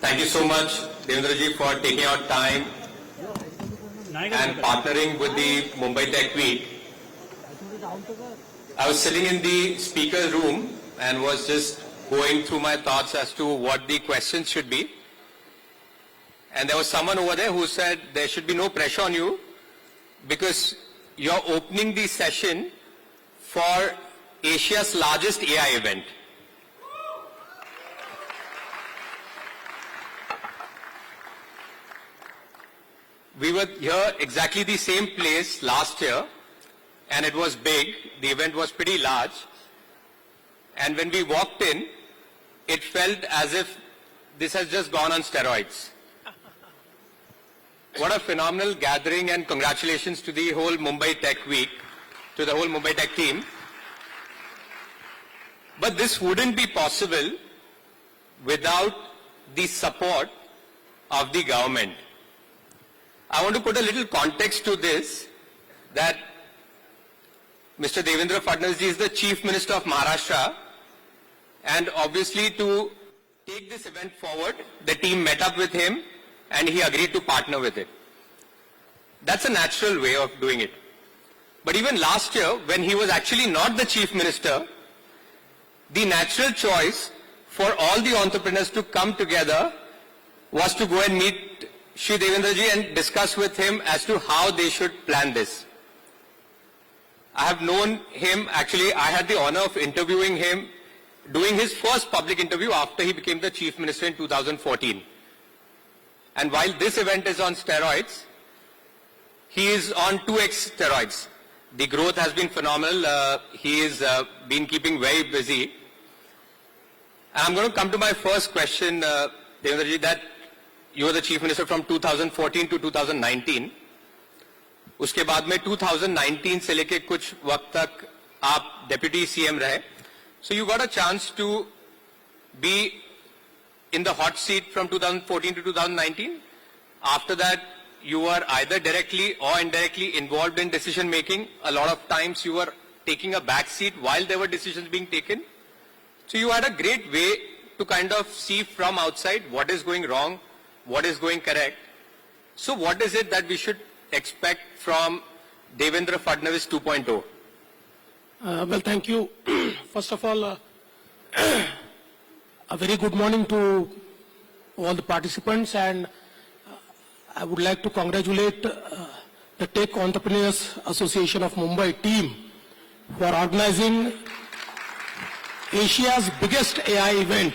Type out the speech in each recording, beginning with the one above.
Thank you so much, Devendraji, for taking out time and partnering with the Mumbai Tech Week. I was sitting in the speaker's room and was just going through my thoughts as to what the questions should be. And there was someone over there who said there should be no pressure on you because you're opening the session for Asia's largest AI event. We were here exactly the same place last year and it was big. The event was pretty large. And when we walked in, it felt as if this has just gone on steroids. What a phenomenal gathering, and congratulations to the whole Mumbai Tech Week, to the whole Mumbai Tech team. But this wouldn't be possible without the support of the government. I want to put a little context to this, that Mr. Devendra Fadnavis ji is the Chief Minister of Maharashtra, and obviously to take this event forward, the team met up with him and he agreed to partner with it. That's a natural way of doing it. But even last year, when he was actually not the Chief Minister, the natural choice for all the entrepreneurs to come together was to go and meet Shri Devendra ji and discuss with him as to how they should plan this. I have known him, actually I had the honor of interviewing him, doing his first public interview after he became the Chief Minister in 2014. And while this event is on steroids, he is on 2x steroids. The growth has been phenomenal. He has been keeping very busy. And I'm going to come to my first question, Devendra ji, that you were the Chief Minister from 2014 to 2019. उसके बाद में 2019 से लेके कुछ वक्त तक आप Deputy CM रहे. So you got a chance to be in the hot seat from 2014 to 2019. After that, you were either directly or indirectly involved in decision making. A lot of times you were taking a back seat while there were decisions being taken. So you had a great way to kind of see from outside what is going wrong, what is going correct. So what is it that we should expect from Devendra Fadnavis 2.0? Well, thank you. First of all, a very good morning to all the participants, and I would like to congratulate the Tech Entrepreneurs Association of Mumbai team for organizing Asia's biggest AI event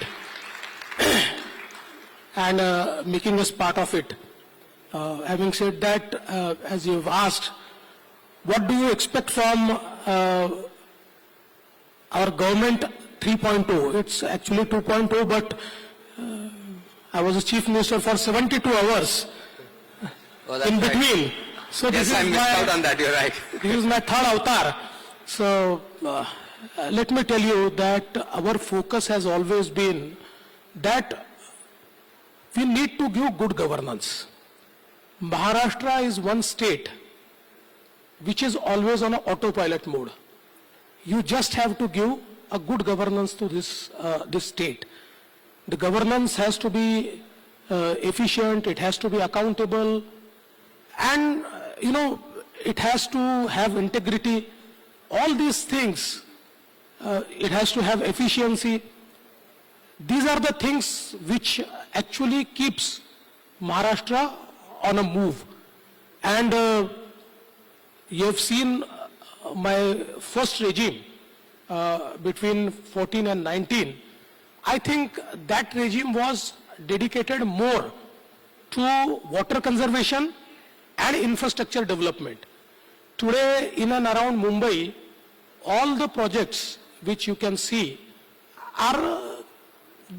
and making us part of it. Having said that, as you've asked, what do you expect from our government 3.0? It's actually 2.0, but I was a Chief Minister for 72 hours in between. Right. So yes, I missed out on that, you're right. This is my third avatar. So let me tell you that our focus has always been that we need to give good governance. Maharashtra is one state which is always on an autopilot mode. You just have to give a good governance to this state. The governance has to be efficient, it has to be accountable, and it has to have integrity. All these things, it has to have efficiency. These are the things which actually keeps Maharashtra on a move. And you have seen my first regime between 14 and 19. I think that regime was dedicated more to water conservation and infrastructure development. Today, in and around Mumbai, all the projects which you can see are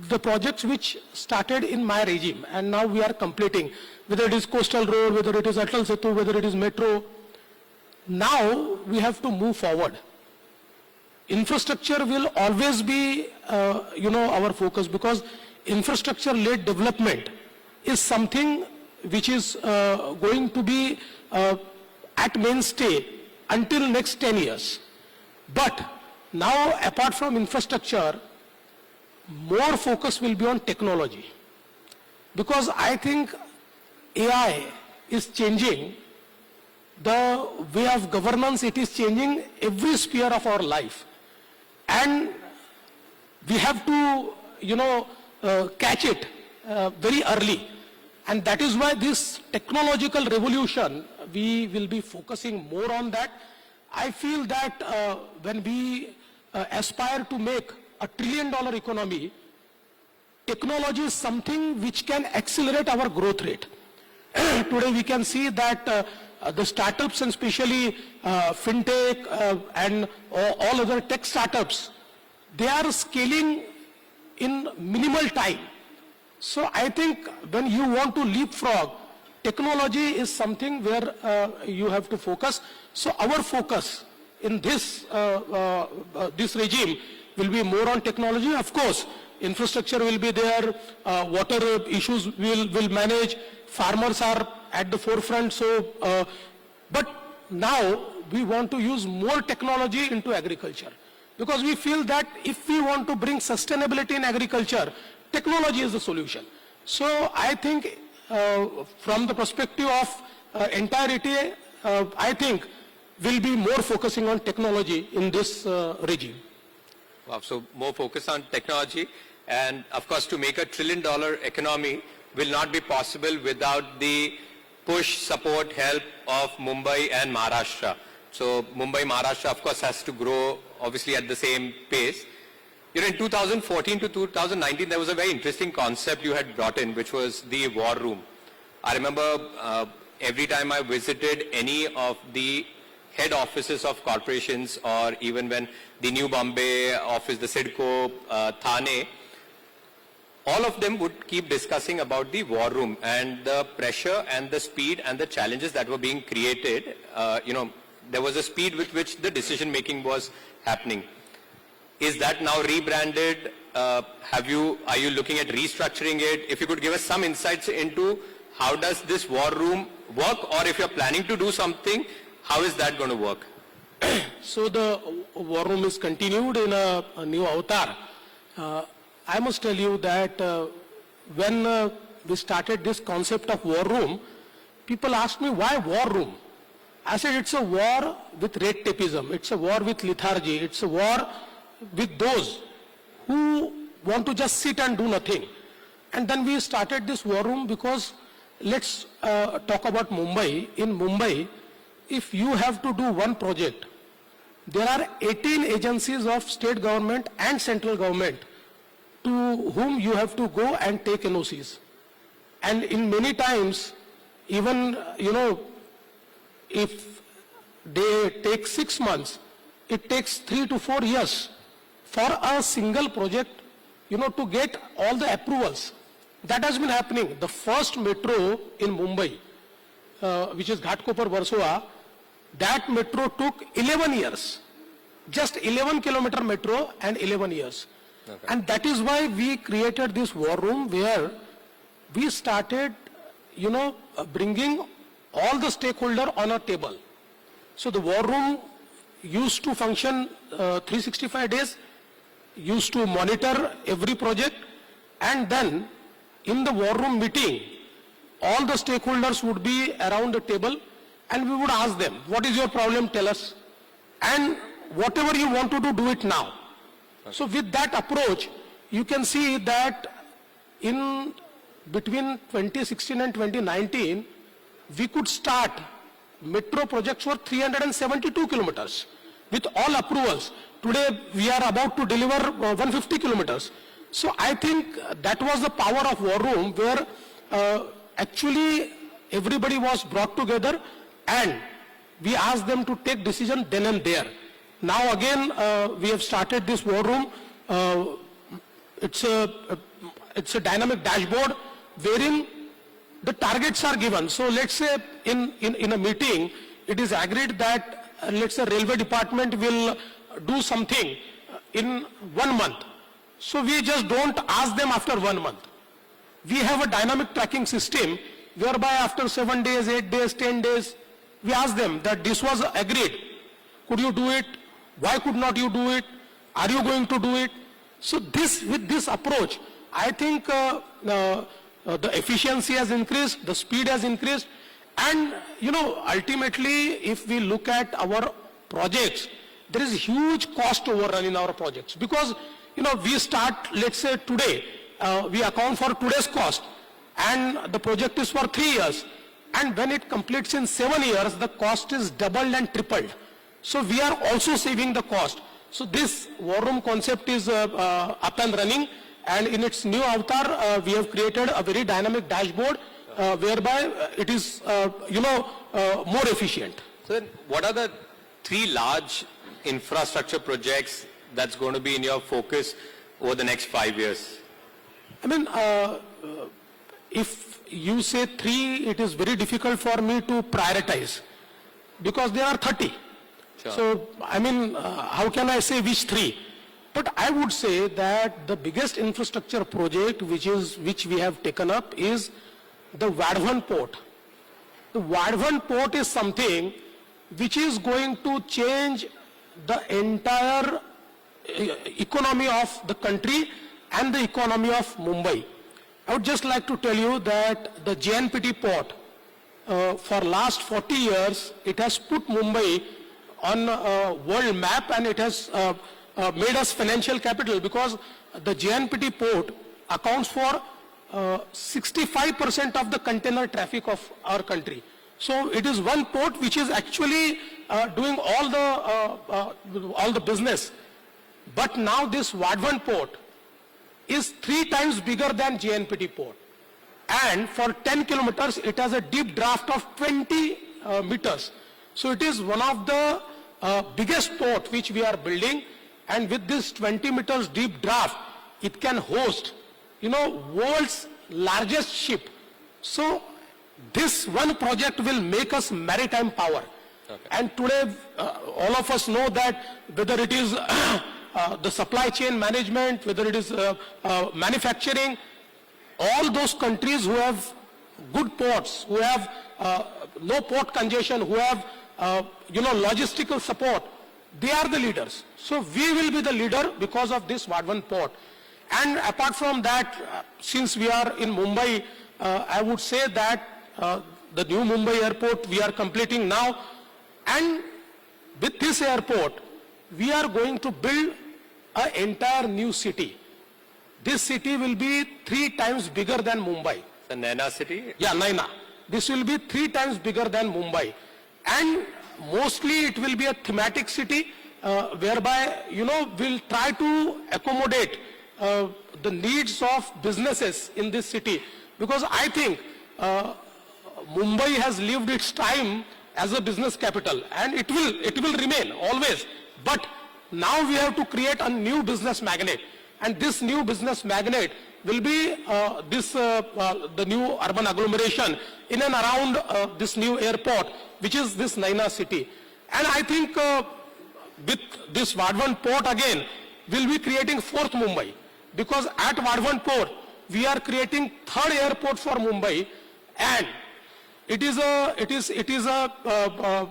the projects which started in my regime, and now we are completing, whether it is coastal road, whether it is Atal Setu, whether it is metro. Now we have to move forward. Infrastructure will always be, our focus, because infrastructure-led development is something which is going to be at mainstay until next 10 years. But now, apart from infrastructure, more focus will be on technology. because I think AI is changing the way of governance. It is changing every sphere of our life, and we have to, catch it very early. And that is why this technological revolution, we will be focusing more on that. I feel that when we aspire to make a $1 trillion economy, technology is something which can accelerate our growth rate. Today we can see that the startups, and especially fintech and all other tech startups, they are scaling in minimal time. So I think when you want to leapfrog, technology is something where you have to focus. So our focus in this regime will be more on technology. Of course, infrastructure will be there, water issues will manage, farmers are at the forefront. So, but now we want to use more technology into agriculture, because we feel that if we want to bring sustainability in agriculture, technology is the solution. So I think from the perspective of entirety, I think we'll be more focusing on technology in this regime. Wow, so more focus on technology, and of course to make a $1 trillion economy will not be possible without the push, support, help of Mumbai and Maharashtra. So Mumbai, Maharashtra of course has to grow obviously at the same pace. In 2014 to 2019, there was a very interesting concept you had brought in, which was the war room. I remember every time I visited any of the head offices of corporations, or even when the New Bombay office, the CIDCO, Thane, all of them would keep discussing about the war room and the pressure and the speed and the challenges that were being created. There was a speed with which the decision making was happening. Is that now rebranded? Are you looking at restructuring it? If you could give us some insights into how does this war room work, or if you're planning to do something, how is that going to work? So the war room is continued in a new avatar. I must tell you that when we started this concept of war room, people asked me, why war room? I said, it's a war with red tapeism, it's a war with lethargy, it's a war with those who want to just sit and do nothing. And then we started this war room because let's talk about Mumbai. In Mumbai, if you have to do one project, there are 18 agencies of state government and central government to whom you have to go and take NOCs. And in many times, even, if they take 6 months, it takes 3 to 4 years for a single project, to get all the approvals. That has been happening. The first metro in Mumbai, which is Ghatkopar-Versova, that metro took 11 years. Just 11 kilometer metro and 11 years. Okay. And that is why we created this war room, where we started, bringing all the stakeholders on a table. So the war room used to function 365 days, used to monitor every project, and then in the war room meeting, all the stakeholders would be around the table, and we would ask them, what is your problem, tell us, and whatever you want to do it now. Okay. So with that approach, you can see that in between 2016 and 2019, we could start metro projects for 372 kilometers with all approvals. Today we are about to deliver 150 kilometers. So I think that was the power of war room, where actually everybody was brought together and we asked them to take decision then and there. Now again we have started this war room. It's a dynamic dashboard wherein the targets are given. So let's say in a meeting, it is agreed that let's say railway department will do something in 1 month. So we just don't ask them after 1 month. We have a dynamic tracking system whereby after 7 days, 8 days, 10 days, we ask them that this was agreed. Could you do it? Why could not you do it? Are you going to do it? So with this approach, I think the efficiency has increased, the speed has increased, and ultimately, if we look at our projects, there is huge cost overrun in our projects because we start, let's say today, we account for today's cost, and the project is for 3 years, and when it completes in 7 years, the cost is doubled and tripled. So we are also saving the cost. So this war room concept is up and running, and in its new avatar, we have created a very dynamic dashboard whereby it is, more efficient. So then what are the 3 large infrastructure projects that's going to be in your focus over the next 5 years? I mean, if you say 3, it is very difficult for me to prioritize because there are 30. Sure. So, I mean, how can I say which 3? But I would say that the biggest infrastructure project which we have taken up is the Vadhavan port. The Vadhavan port is something which is going to change the entire economy of the country and the economy of Mumbai. I would just like to tell you that the JNPT port, for last 40 years, it has put Mumbai on a world map, and it has made us financial capital because the JNPT port accounts for 65% of the container traffic of our country. So it is one port which is actually doing all the business. But now this Vadhavan port is 3 times bigger than JNPT port. And for 10 kilometers, it has a deep draft of 20 meters. So it is one of the biggest port which we are building. And with this 20 meters deep draft, it can host, world's largest ship. So this one project will make us maritime power. Okay. And today, all of us know that whether it is the supply chain management, whether it is manufacturing, all those countries who have good ports, who have no port congestion, who have logistical support, they are the leaders. So we will be the leader because of this Vadhavan port. And apart from that, since we are in Mumbai, I would say that the new Mumbai airport we are completing now, and with this airport, we are going to build an entire new city. This city will be 3 times bigger than Mumbai. The Naina city? Yeah, Naina. This will be 3 times bigger than Mumbai. And mostly it will be a thematic city whereby, we'll try to accommodate the needs of businesses in this city. Because I think Mumbai has lived its time as a business capital, and it will remain always. But now we have to create a new business magnet, and this new business magnet will be the new urban agglomeration in and around this new airport, which is this Naina city. And I think with this Vadhavan port again, we'll be creating 4th Mumbai, because at Vadhavan port we are creating 3rd airport for Mumbai, and it is a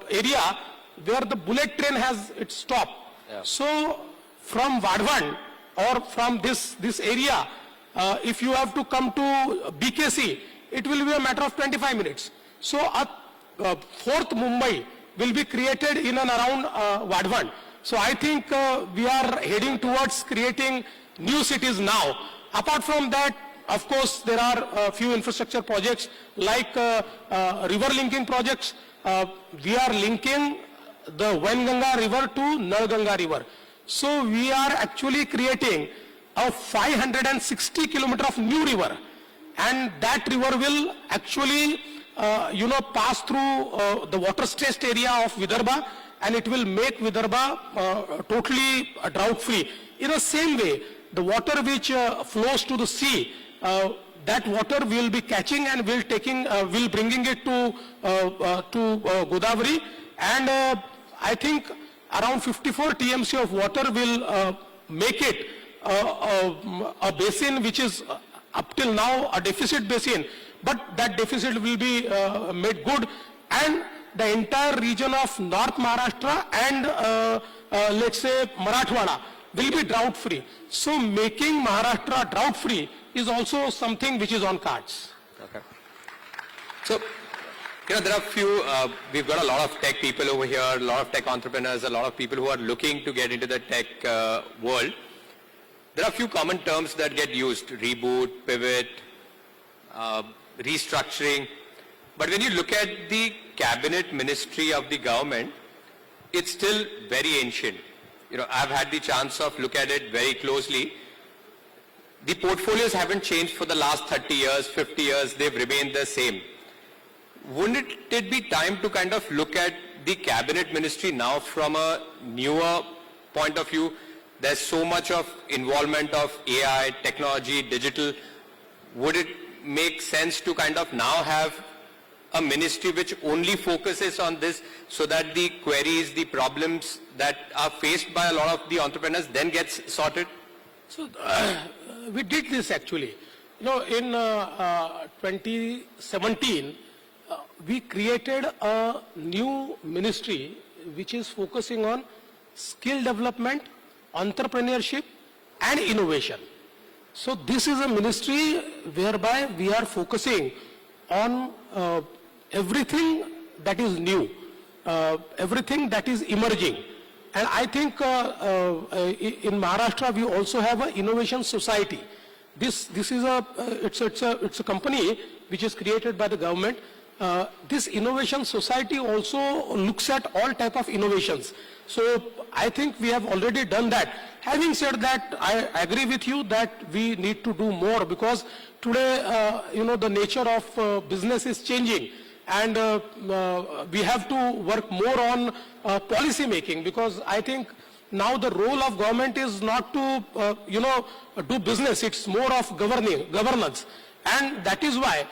area where the bullet train has its stop. Yeah. So from Vadhavan or from this area, if you have to come to BKC, it will be a matter of 25 minutes. So a 4th Mumbai will be created in and around Vadhavan. So I think we are heading towards creating new cities now. Apart from that, of course, there are a few infrastructure projects like river linking projects. We are linking the Wainganga river to Nalganga river. So we are actually creating a 560 kilometer of new river, and that river will actually pass through the water stressed area of Vidarbha, and it will make Vidarbha totally drought free. In the same way, the water which flows to the sea, that water we will be catching and will bringing it to Godavari, and I think around 54 TMC of water will make it a basin which is up till now a deficit basin, but that deficit will be made good, and the entire region of North Maharashtra and let's say Marathwada will be drought free. So making Maharashtra drought free is also something which is on cards. Okay. So, there are we've got a lot of tech people over here, a lot of tech entrepreneurs, a lot of people who are looking to get into the tech world. There are a few common terms that get used: reboot, pivot, restructuring. But when you look at the cabinet ministry of the government, it's still very ancient. I've had the chance of look at it very closely. The portfolios haven't changed for the last 30 years, 50 years. They've remained the same. Wouldn't it be time to kind of look at the cabinet ministry now from a newer point of view? There's so much of involvement of AI, technology, digital. Would it make sense to kind of now have a ministry which only focuses on this, so that the queries, the problems that are faced by a lot of the entrepreneurs then gets sorted? So we did this actually. In 2017, we created a new ministry which is focusing on skill development, entrepreneurship and innovation. So this is a ministry whereby we are focusing on everything that is new, everything that is emerging. And I think in Maharashtra we also have an innovation society. This is it's a company which is created by the government. This innovation society also looks at all type of innovations. So I think we have already done that. Having said that, I agree with you that we need to do more, because today, the nature of business is changing, and we have to work more on policy making, because I think now the role of government is not to, do business. It's more of governance. And that is why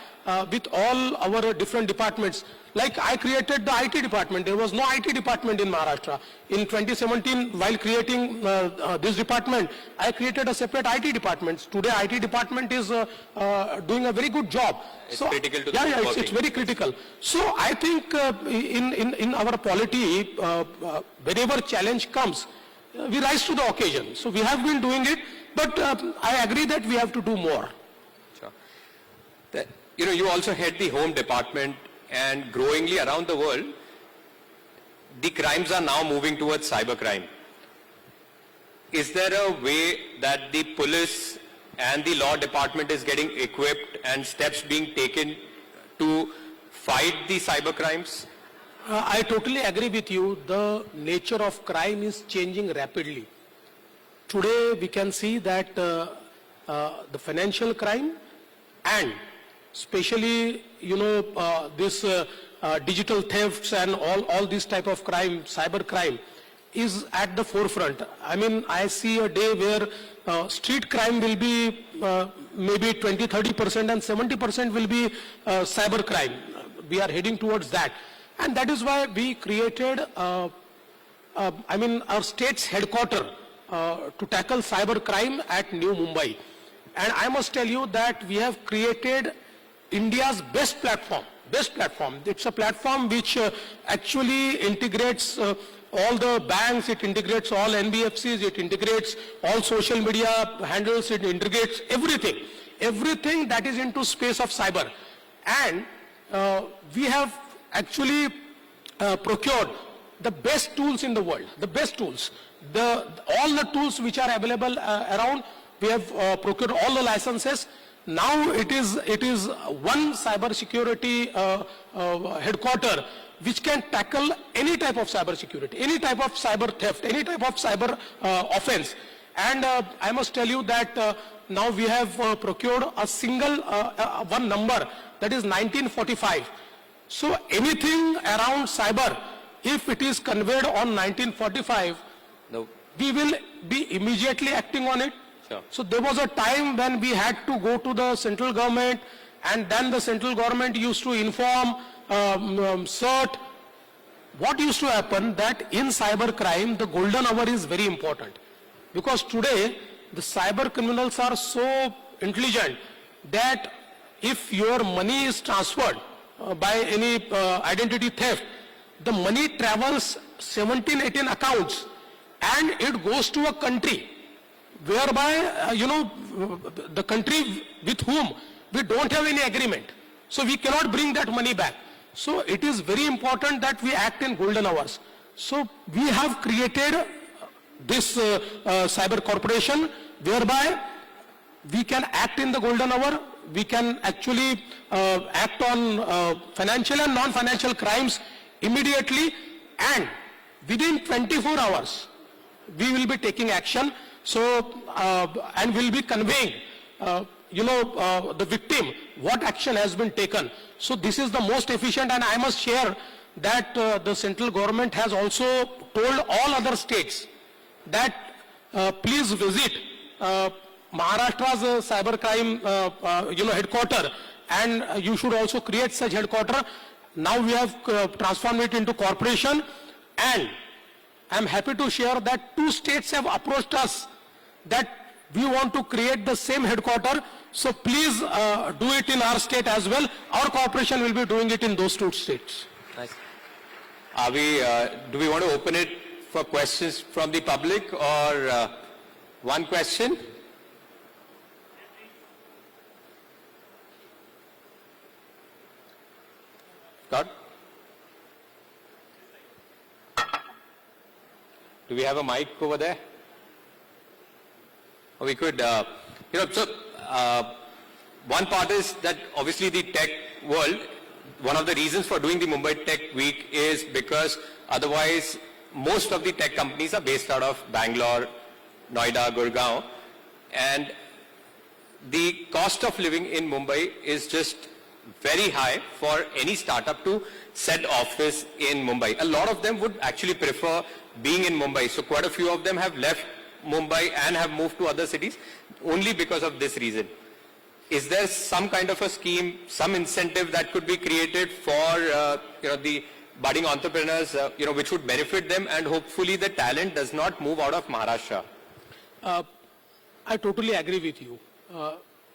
with all our different departments, like I created the IT department. There was no IT department in Maharashtra. In 2017, while creating this department, I created a separate IT department. Today, IT department is doing a very good job. It's critical to it's very critical. So I think in our polity, whenever challenge comes, we rise to the occasion. So we have been doing it, but I agree that we have to do more. Sure. You also head the home department, and growingly around the world, the crimes are now moving towards cybercrime. Is there a way that the police and the law department is getting equipped and steps being taken to fight the cybercrimes? I totally agree with you. The nature of crime is changing rapidly. Today we can see that the financial crime and especially, this digital thefts and all this type of crime, cyber crime, is at the forefront. I mean, I see a day where street crime will be maybe 20-30% and 70% will be cyber crime. We are heading towards that. And that is why we created, our state's headquarters to tackle cyber crime at New Mumbai. And I must tell you that we have created India's best platform. It's a platform which actually integrates all the banks, it integrates all NBFCs, it integrates all social media handles, it integrates everything that is into space of cyber. And we have actually procured the best tools in the world, the best tools. All the tools which are available around, we have procured all the licenses. Now it is one cyber security headquarter which can tackle any type of cyber security, any type of cyber theft, any type of cyber offense. And I must tell you that now we have procured a single one number, that is 1945. So anything around cyber, if it is conveyed on 1945, we will be immediately acting on it. Sure. So there was a time when we had to go to the central government, and then the central government used to inform CERT. What used to happen that in cyber crime, the golden hour is very important, because today the cyber criminals are so intelligent that if your money is transferred by any identity theft, the money travels 17-18 accounts and it goes to a country whereby, the country with whom we don't have any agreement. So we cannot bring that money back. So it is very important that we act in golden hours. So we have created this cyber corporation whereby we can act in the golden hour, we can actually act on financial and non-financial crimes immediately, and within 24 hours we will be taking action. So and will be conveying the victim what action has been taken. So this is the most efficient, and I must share that the central government has also told all other states that please visit Maharashtra's cybercrime headquarter, and you should also create such headquarter. Now we have transformed it into corporation, and I am happy to share that 2 states have approached us that we want to create the same headquarter. So please do it in our state as well. Our corporation will be doing it in those 2 states. Nice. Are we? Do we want to open it for questions from the public, or one question? Scott? Do we have a mic over there? Or we could, one part is that obviously the tech world, one of the reasons for doing the Mumbai Tech Week is because otherwise most of the tech companies are based out of Bangalore, Noida, Gurgaon, and the cost of living in Mumbai is just very high for any startup to set office in Mumbai. A lot of them would actually prefer being in Mumbai. So quite a few of them have left Mumbai and have moved to other cities only because of this reason. Is there some kind of a scheme, some incentive that could be created for the budding entrepreneurs, which would benefit them, and hopefully the talent does not move out of Maharashtra? I totally agree with you.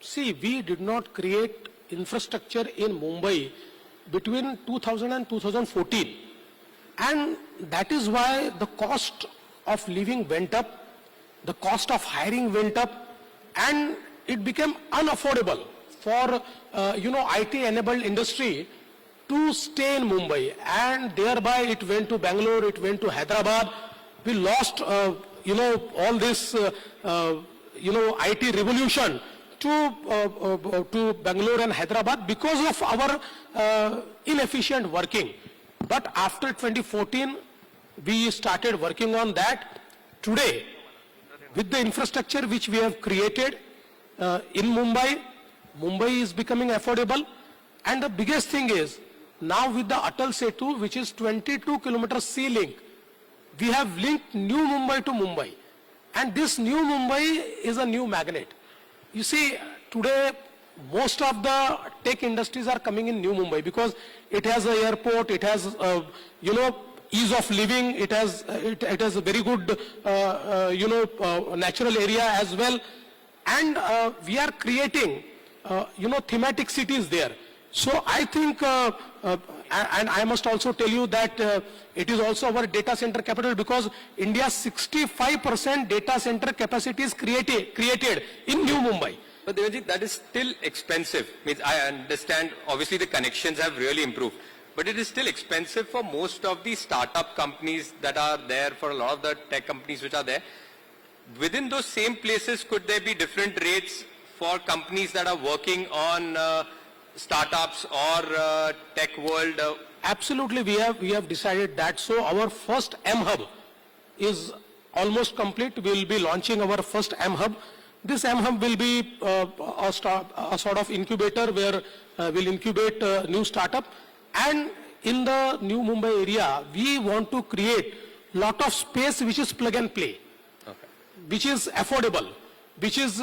See, we did not create infrastructure in Mumbai between 2000 and 2014, and that is why the cost of living went up, the cost of hiring went up, and it became unaffordable for IT-enabled industry to stay in Mumbai, and thereby it went to Bangalore, it went to Hyderabad. We lost all this IT revolution to Bangalore and Hyderabad because of our inefficient working. But after 2014, we started working on that. Today, with the infrastructure which we have created in Mumbai, Mumbai is becoming affordable. And the biggest thing is, now with the Atal Setu, which is 22 kilometers sea link, we have linked New Mumbai to Mumbai. And this New Mumbai is a new magnet. You see, today, most of the tech industries are coming in New Mumbai because it has an airport, it has, ease of living, it has a very good, natural area as well. And we are creating, thematic cities there. So I think, and I must also tell you that it is also our data center capital, because India's 65% data center capacity is created in New Mumbai. But Devanji, that is still expensive. Means I understand, obviously the connections have really improved, but it is still expensive for most of the startup companies that are there, for a lot of the tech companies which are there. Within those same places, could there be different rates for companies that are working on startups or tech world? Absolutely, we have decided that. So our first M-Hub is almost complete. We will be launching our first M-Hub. This M-Hub will be a sort of incubator where we'll incubate new startup. And in the New Mumbai area, we want to create lot of space which is plug and play, which is affordable, which is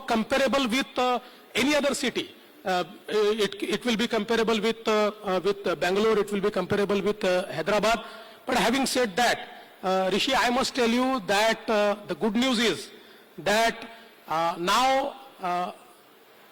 comparable with any other city. It will be comparable with Bangalore, it will be comparable with Hyderabad. But having said that, Rishi, I must tell you that the good news is that now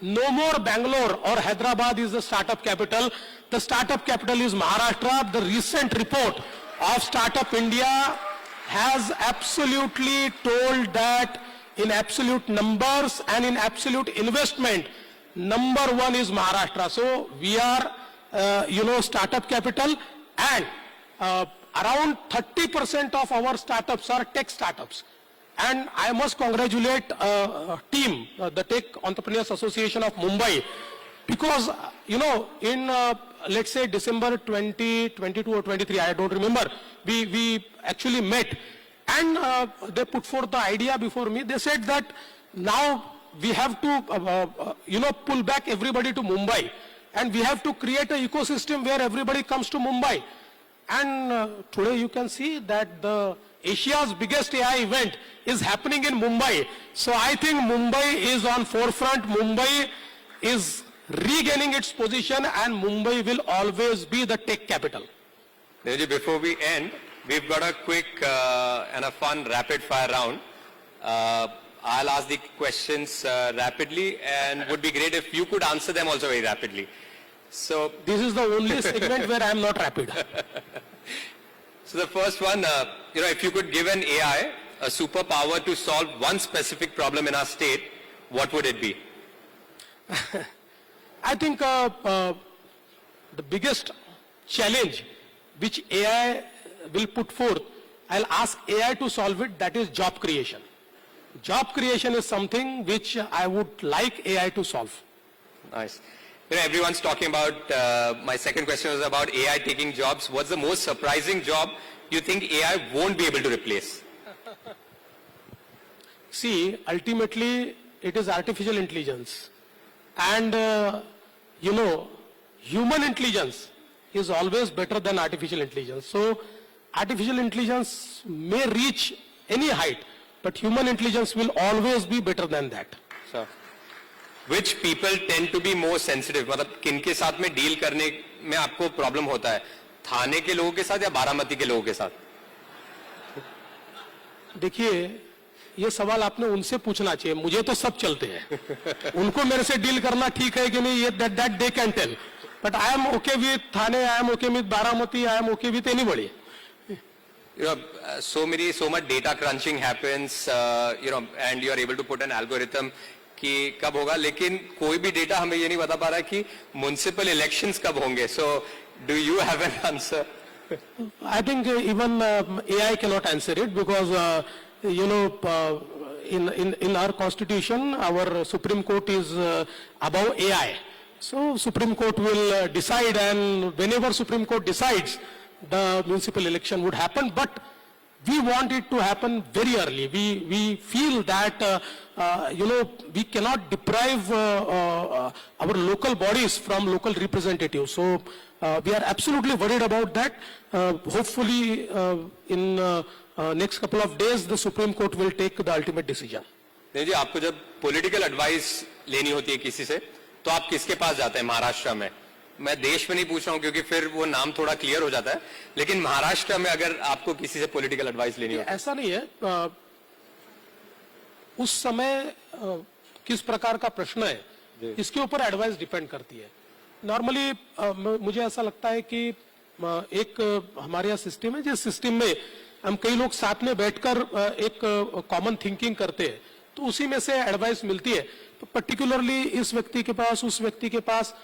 no more Bangalore or Hyderabad is the startup capital. The startup capital is Maharashtra. The recent report of Startup India has absolutely told that in absolute numbers and in absolute investment, number one is Maharashtra. So we are, startup capital, and around 30% of our startups are tech startups. And I must congratulate team, the Tech Entrepreneurs Association of Mumbai, because, in, let's say, December 2022 or 23, I don't remember, we actually met, and they put forth the idea before me. They said that now we have to, pull back everybody to Mumbai, and we have to create an ecosystem where everybody comes to Mumbai. And today you can see that the Asia's biggest AI event is happening in Mumbai. So I think Mumbai is on forefront. Mumbai is regaining its position, and Mumbai will always be the tech capital. Devaji, before we end, we've got a quick and a fun rapid fire round. I'll ask the questions rapidly, and would be great if you could answer them also very rapidly. So this is the only segment where I am not rapid. So the first one, if you could give an AI a superpower to solve one specific problem in our state, what would it be? I think the biggest challenge which AI will put forth, I'll ask AI to solve it, that is job creation. Job creation is something which I would like AI to solve. Nice. Everyone's talking about, my second question was about AI taking jobs. What's the most surprising job you think AI won't be able to replace? See, ultimately, it is artificial intelligence. And, human intelligence is always better than artificial intelligence. So, artificial intelligence may reach any height, but human intelligence will always be better than that. So, which people tend to be more sensitive? मतलब किनके साथ में deal करने में आपको problem होता है? थाने के लोगों के साथ या बारामती के लोगों के साथ? देखिए, ये सवाल आपने उनसे पूछना चाहिए. मुझे तो सब चलते हैं. उनको मेरे से डील करना ठीक है कि नहीं, ये that they can tell. But I am okay with Thane, I am okay with Baramati, I am okay with anybody. So much data crunching happens, and you are able to put an algorithm कि कब होगा, लेकिन कोई भी data हमें ये नहीं बता पा रहा है कि म्युनिसिपल इलेक्शंस कब होंगे. So, do you have an answer? I think even AI cannot answer it, because in our constitution, our Supreme Court is above AI. So Supreme Court will decide, and whenever Supreme Court decides, the municipal election would happen. But we want it to happen very early. We feel that we cannot deprive our local bodies from local representatives. So we are absolutely worried about that. Hopefully in next couple of days the Supreme Court will take the ultimate decision. जी, आपको जब political advice लेनी होती है किसी से, तो आप किसके पास जाते हैं महाराष्ट्र में? मैं देश में नहीं पूछ रहा हूं क्योंकि फिर वो नाम थोड़ा क्लियर हो जाता है, लेकिन महाराष्ट्र में अगर आपको किसी से पॉलिटिकल एडवाइस लेनी हो? ऐसा नहीं है. उस समय किस प्रकार का प्रश्न है, इसके ऊपर एडवाइस डिपेंड करती है. नॉर्मली मुझे ऐसा लगता है कि एक हमारे यहाँ सिस्टम है, जिस सिस्टम में हम कई लोग साथ में बैठकर एक कॉमन थिंकिंग करते हैं, तो उसी में से एडवाइस मिलती है. तो पर्टिकुलरली इस व्यक्ति के पास, उस व्यक्ति के पास,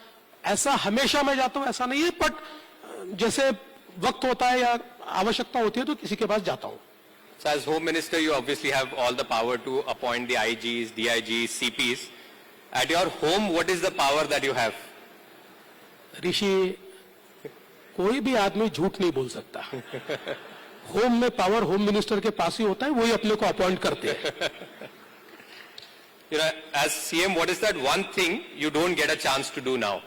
ऐसा हमेशा मैं जाता हूं ऐसा नहीं है, बट जैसे वक्त होता है या आवश्यकता होती है तो किसी के पास जाता हूं. So as Home Minister, you obviously have all the power to appoint the IGs, DIGs, CPs. At your home, what is the power that you have? ऋषि, कोई भी आदमी झूठ नहीं बोल सकता. होम में पावर होम मिनिस्टर के पास ही होता है, वही अपने को अपॉइंट करते हैं. As CM, what is that one thing you don't get a chance to do now?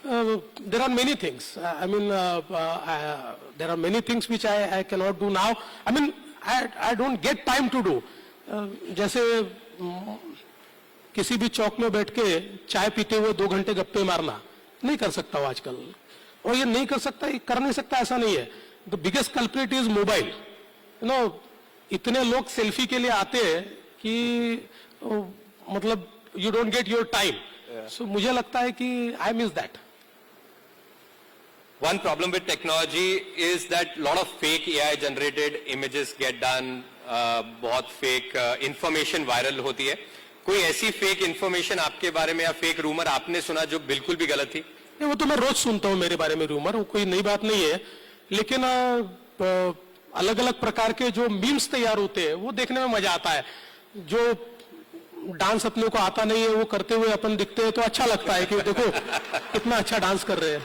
There are many things. There are many things which I cannot do now. I don't get time to do. जैसे किसी भी चौक में बैठ के चाय पीते हुए 2 घंटे गप्पे मारना नहीं कर सकता हूँ आजकल. और ये नहीं कर सकता, ये कर नहीं सकता ऐसा नहीं है. The biggest culprit is mobile. इतने लोग सेल्फी के लिए आते हैं कि मतलब you don't get your time. So मुझे लगता है कि I miss that. One problem with technology is that a lot of fake AI generated images get done, बहुत फेक इंफॉर्मेशन वायरल होती है. कोई ऐसी फेक इंफॉर्मेशन आपके बारे में या फेक रूमर आपने सुना जो बिल्कुल भी गलत थी? नहीं, वो तो मैं रोज सुनता हूँ मेरे बारे में रूमर, वो कोई नई बात नहीं है. लेकिन अलग अलग प्रकार के जो मीम्स तैयार होते हैं वो देखने में मजा आता है. जो डांस अपने को आता नहीं है वो करते हुए अपन दिखते हैं तो अच्छा लगता है कि देखो कितना अच्छा डांस कर रहे हैं.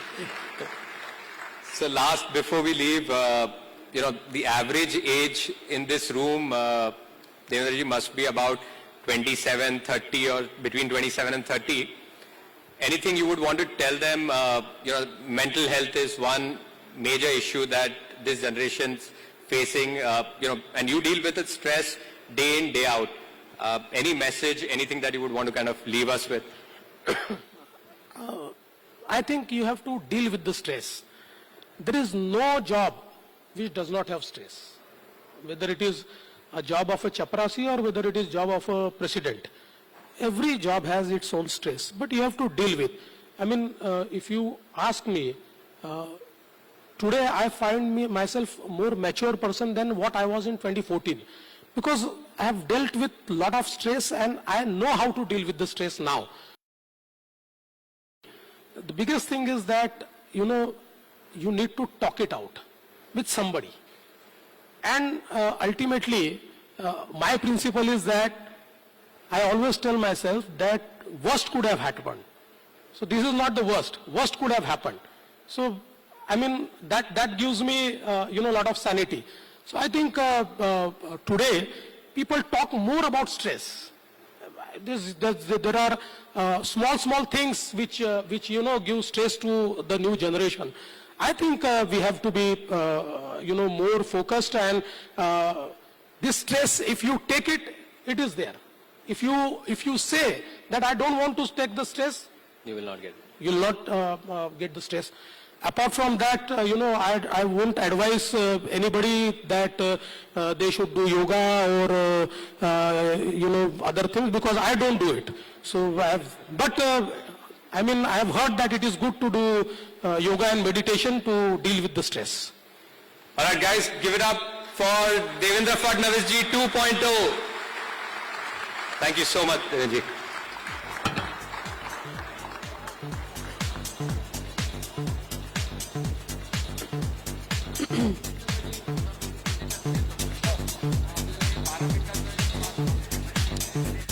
So last, before we leave, the average age in this room, Devendra ji, must be about 27, 30 or between 27 and 30. Anything you would want to tell them? Mental health is one major issue that this generation's facing, and you deal with it, stress day in, day out. Any message, anything that you would want to kind of leave us with? I think you have to deal with the stress. There is no job which does not have stress. Whether it is a job of a chaprasi or whether it is job of a president. Every job has its own stress, but you have to deal with. I mean, if you ask me, today I find myself more mature person than what I was in 2014. Because I have dealt with a lot of stress and I know how to deal with the stress now. The biggest thing is that, you need to talk it out with somebody. And ultimately, my principle is that I always tell myself that worst could have happened. So this is not the worst. Worst could have happened. So, I mean, that gives me, a lot of sanity. So I think today people talk more about stress. There are small things which give stress to the new generation. I think we have to be more focused, and this stress, if you take it, it is there. If you say that I don't want to take the stress, you will not get it. You will not get the stress. Apart from that, I won't advise anybody that they should do yoga or, other things, because I don't do it. So, I have heard that it is good to do yoga and meditation to deal with the stress. All right, guys, give it up for Devendra Fadnavis ji 2.0. Thank you so much, Devendra ji.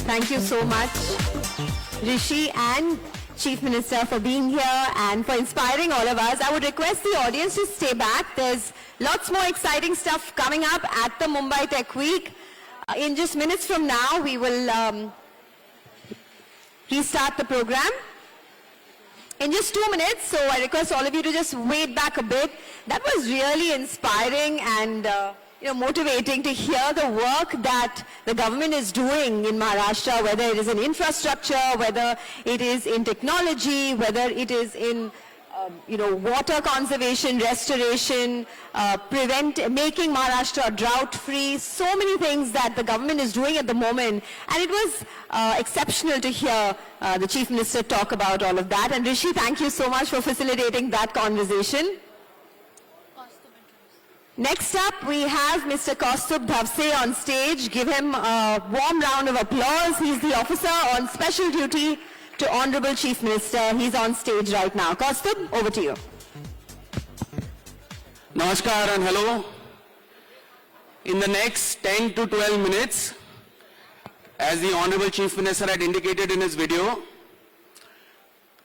Thank you so much, Rishi and Chief Minister, for being here and for inspiring all of us. I would request the audience to stay back. There's lots more exciting stuff coming up at the Mumbai Tech Week. In just minutes from now, we will restart the program. In just 2 minutes, so I request all of you to just wait back a bit. That was really inspiring and motivating to hear the work that the government is doing in Maharashtra, whether it is in infrastructure, whether it is in technology, whether it is in water conservation, restoration, making Maharashtra drought-free, so many things that the government is doing at the moment. And it was exceptional to hear the Chief Minister talk about all of that. And Rishi, thank you so much for facilitating that conversation. Next up, we have Mr. Kaustubh Dhavse on stage. Give him a warm round of applause. He's the officer on special duty to Honorable Chief Minister. He's on stage right now. Kaustubh, over to you. Namaskar and hello. In the next 10 to 12 minutes, as the Honorable Chief Minister had indicated in his video,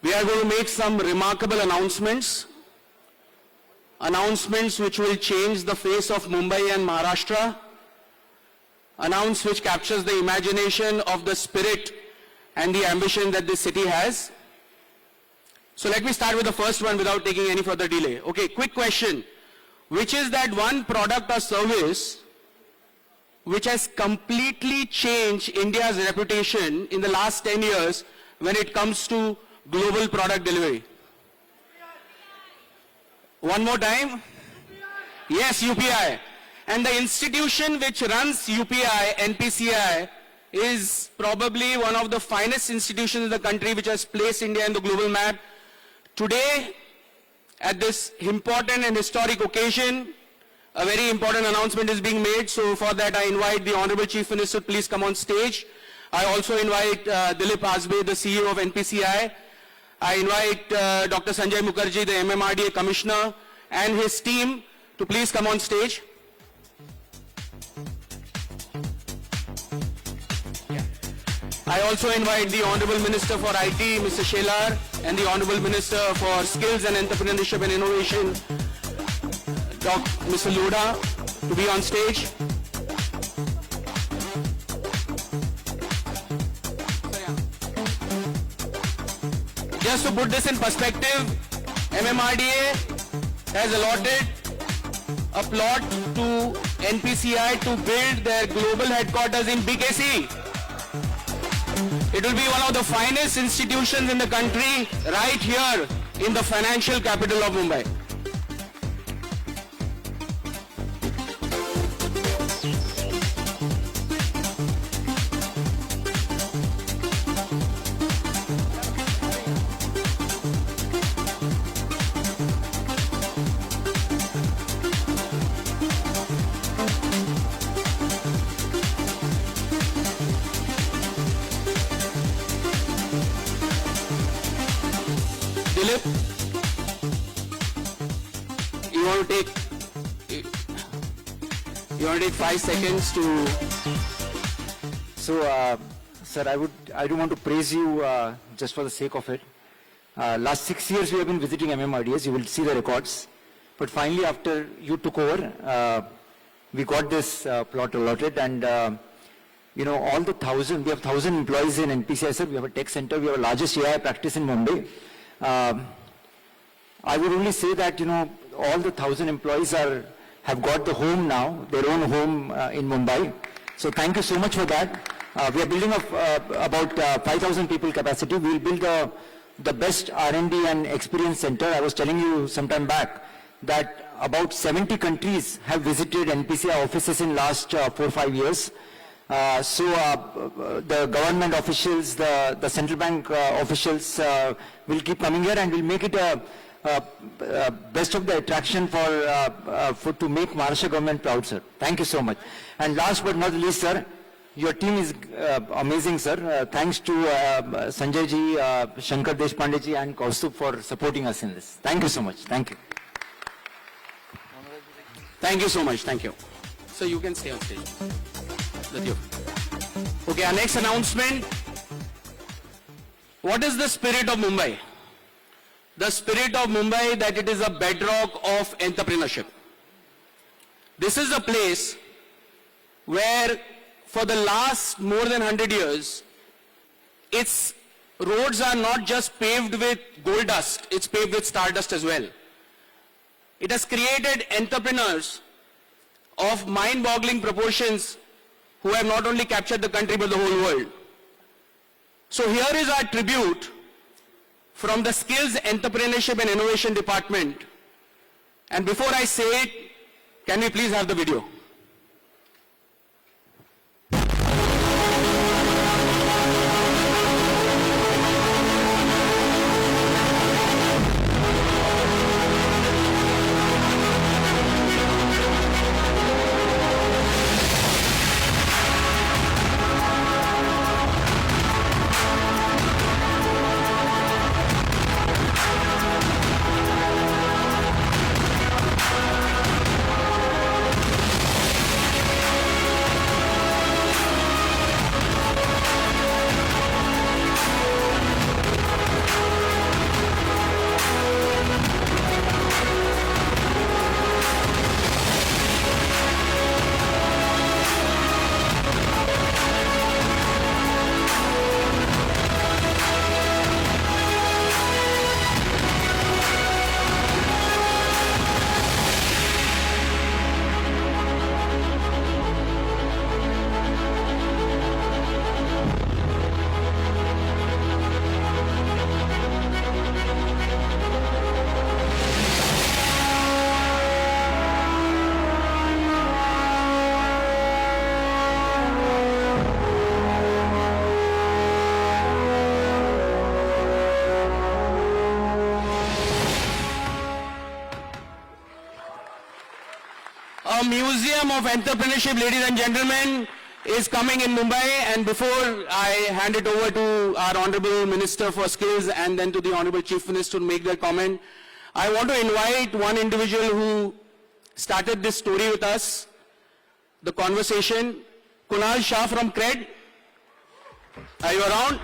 we are going to make some remarkable announcements which will change the face of Mumbai and Maharashtra, which captures the imagination of the spirit and the ambition that this city has. So let me start with the first one without taking any further delay. Okay, quick question. Which is that one product or service which has completely changed India's reputation in the last 10 years when it comes to global product delivery? One more time. Yes, UPI. And the institution which runs UPI, NPCI, is probably one of the finest institutions in the country which has placed India in the global map. Today, at this important and historic occasion, a very important announcement is being made. So for that, I invite the Honorable Chief Minister, please come on stage. I also invite Dilip Asbe, the CEO of NPCI. I invite Dr. Sanjay Mukherjee, the MMRDA Commissioner, and his team to please come on stage. I also invite the Honorable Minister for IT, Mr. Shelar, and the Honorable Minister for Skills and Entrepreneurship and Innovation, Mr. Loda, to be on stage. Just to put this in perspective, MMRDA has allotted a plot to NPCI to build their global headquarters in BKC. It will be one of the finest institutions in the country right here in the financial capital of Mumbai. Dilip, you want to take 5 seconds to. So, sir, I do want to praise you just for the sake of it. Last 6 years we have been visiting MMRDAs. You will see the records. But finally, after you took over, we got this plot allotted, and you know, all the we have 1,000 employees in NPCI, sir. We have a tech center. We have the largest AI practice in Mumbai. I would only say that, you know, all the 1,000 employees have got the home now, their own home in Mumbai. So thank you so much for that. We are building about 5,000 people capacity. We will build the best R&D and experience center. I was telling you some time back that about 70 countries have visited NPCI offices in last 4 or 5 years. The government officials, the central bank officials will keep coming here, and will make it a best of the attraction to make Maharashtra government proud, sir. Thank you so much. And last but not least, sir, your team is amazing, sir. Thanks to Sanjay ji, Shankar Deshpande ji, and Kaustubh for supporting us in this. Thank you so much. Thank you. Thank you so much. Thank you. So you can stay on stage. Okay, our next announcement. What is the spirit of Mumbai? The spirit of Mumbai, that it is a bedrock of entrepreneurship. This is a place where for the last more than 100 years, its roads are not just paved with gold dust, it's paved with stardust as well. It has created entrepreneurs of mind-boggling proportions who have not only captured the country but the whole world. So here is our tribute from the Skills, Entrepreneurship and Innovation Department. And before I say it, can we please have the video? A museum of entrepreneurship, ladies and gentlemen, is coming in Mumbai. And before I hand it over to our Honorable Minister for Skills and then to the Honorable Chief Minister to make their comment, I want to invite one individual who started this story with us, the conversation, Kunal Shah from CRED. Are you around?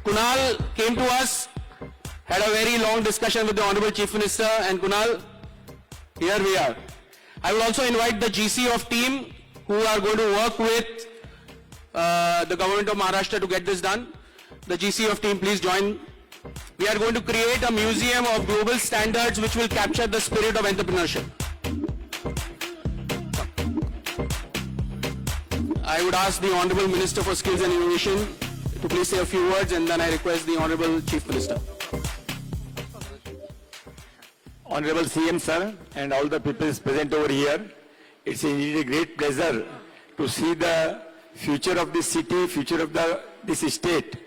Kunal came to us, had a very long discussion with the Honorable Chief Minister, and Kunal, here we are. I will also invite the GC of team who are going to work with the government of Maharashtra to get this done. The GC of team, please join. We are going to create a museum of global standards which will capture the spirit of entrepreneurship. I would ask the Honorable Minister for Skills and Innovation to please say a few words, and then I request the Honorable Chief Minister. Honorable CM sir and all the people present over here, it's indeed a great pleasure to see the future of this city, future of this state.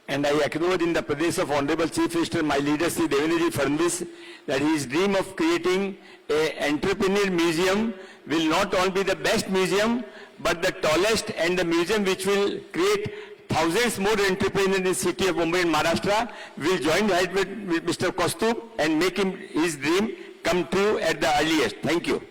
And I acknowledge in the presence of Honorable Chief Minister, my leader Sri Devendra Fadnavis, that his dream of creating an entrepreneur museum will not only be the best museum, but the tallest, and the museum which will create thousands more entrepreneurs in the city of Mumbai and Maharashtra will join right with Mr. Kaustubh and make his dream come true at the earliest. Thank you.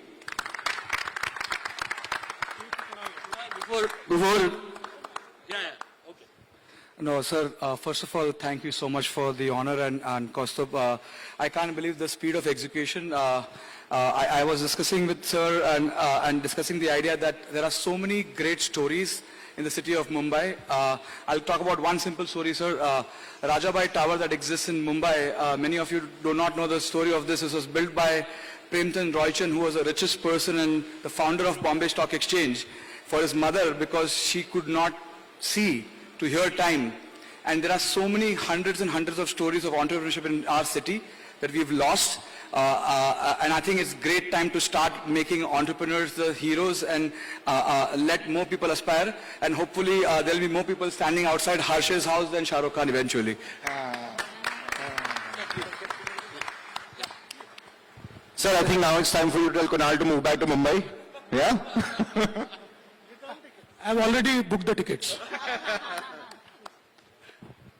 No, sir, first of all, thank you so much for the honor and Kaustubh. I can't believe the speed of execution. I was discussing with sir and discussing the idea that there are so many great stories in the city of Mumbai. I'll talk about one simple story, sir. Rajabai Tower that exists in Mumbai, many of you do not know the story of this. This was built by Premchand Roychand, who was the richest person and the founder of Bombay Stock Exchange, for his mother, because she could not see to hear time. And there are so many hundreds and hundreds of stories of entrepreneurship in our city that we've lost. And I think it's great time to start making entrepreneurs the heroes and let more people aspire. And hopefully there'll be more people standing outside Harsh's house than Shah Rukh Khan eventually. Sir, I think now it's time for you to tell Kunal to move back to Mumbai. Yeah? I've already booked the tickets.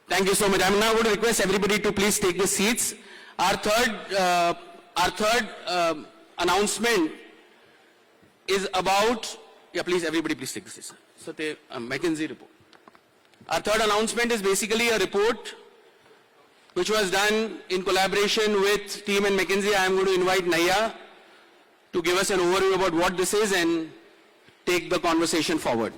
Thank you so much. I'm now going to request everybody to please take the seats. Our third announcement is about, please, everybody please take the seats. So the McKinsey report. Our third announcement is basically a report which was done in collaboration with team in McKinsey. I am going to invite Naya to give us an overview about what this is and take the conversation forward.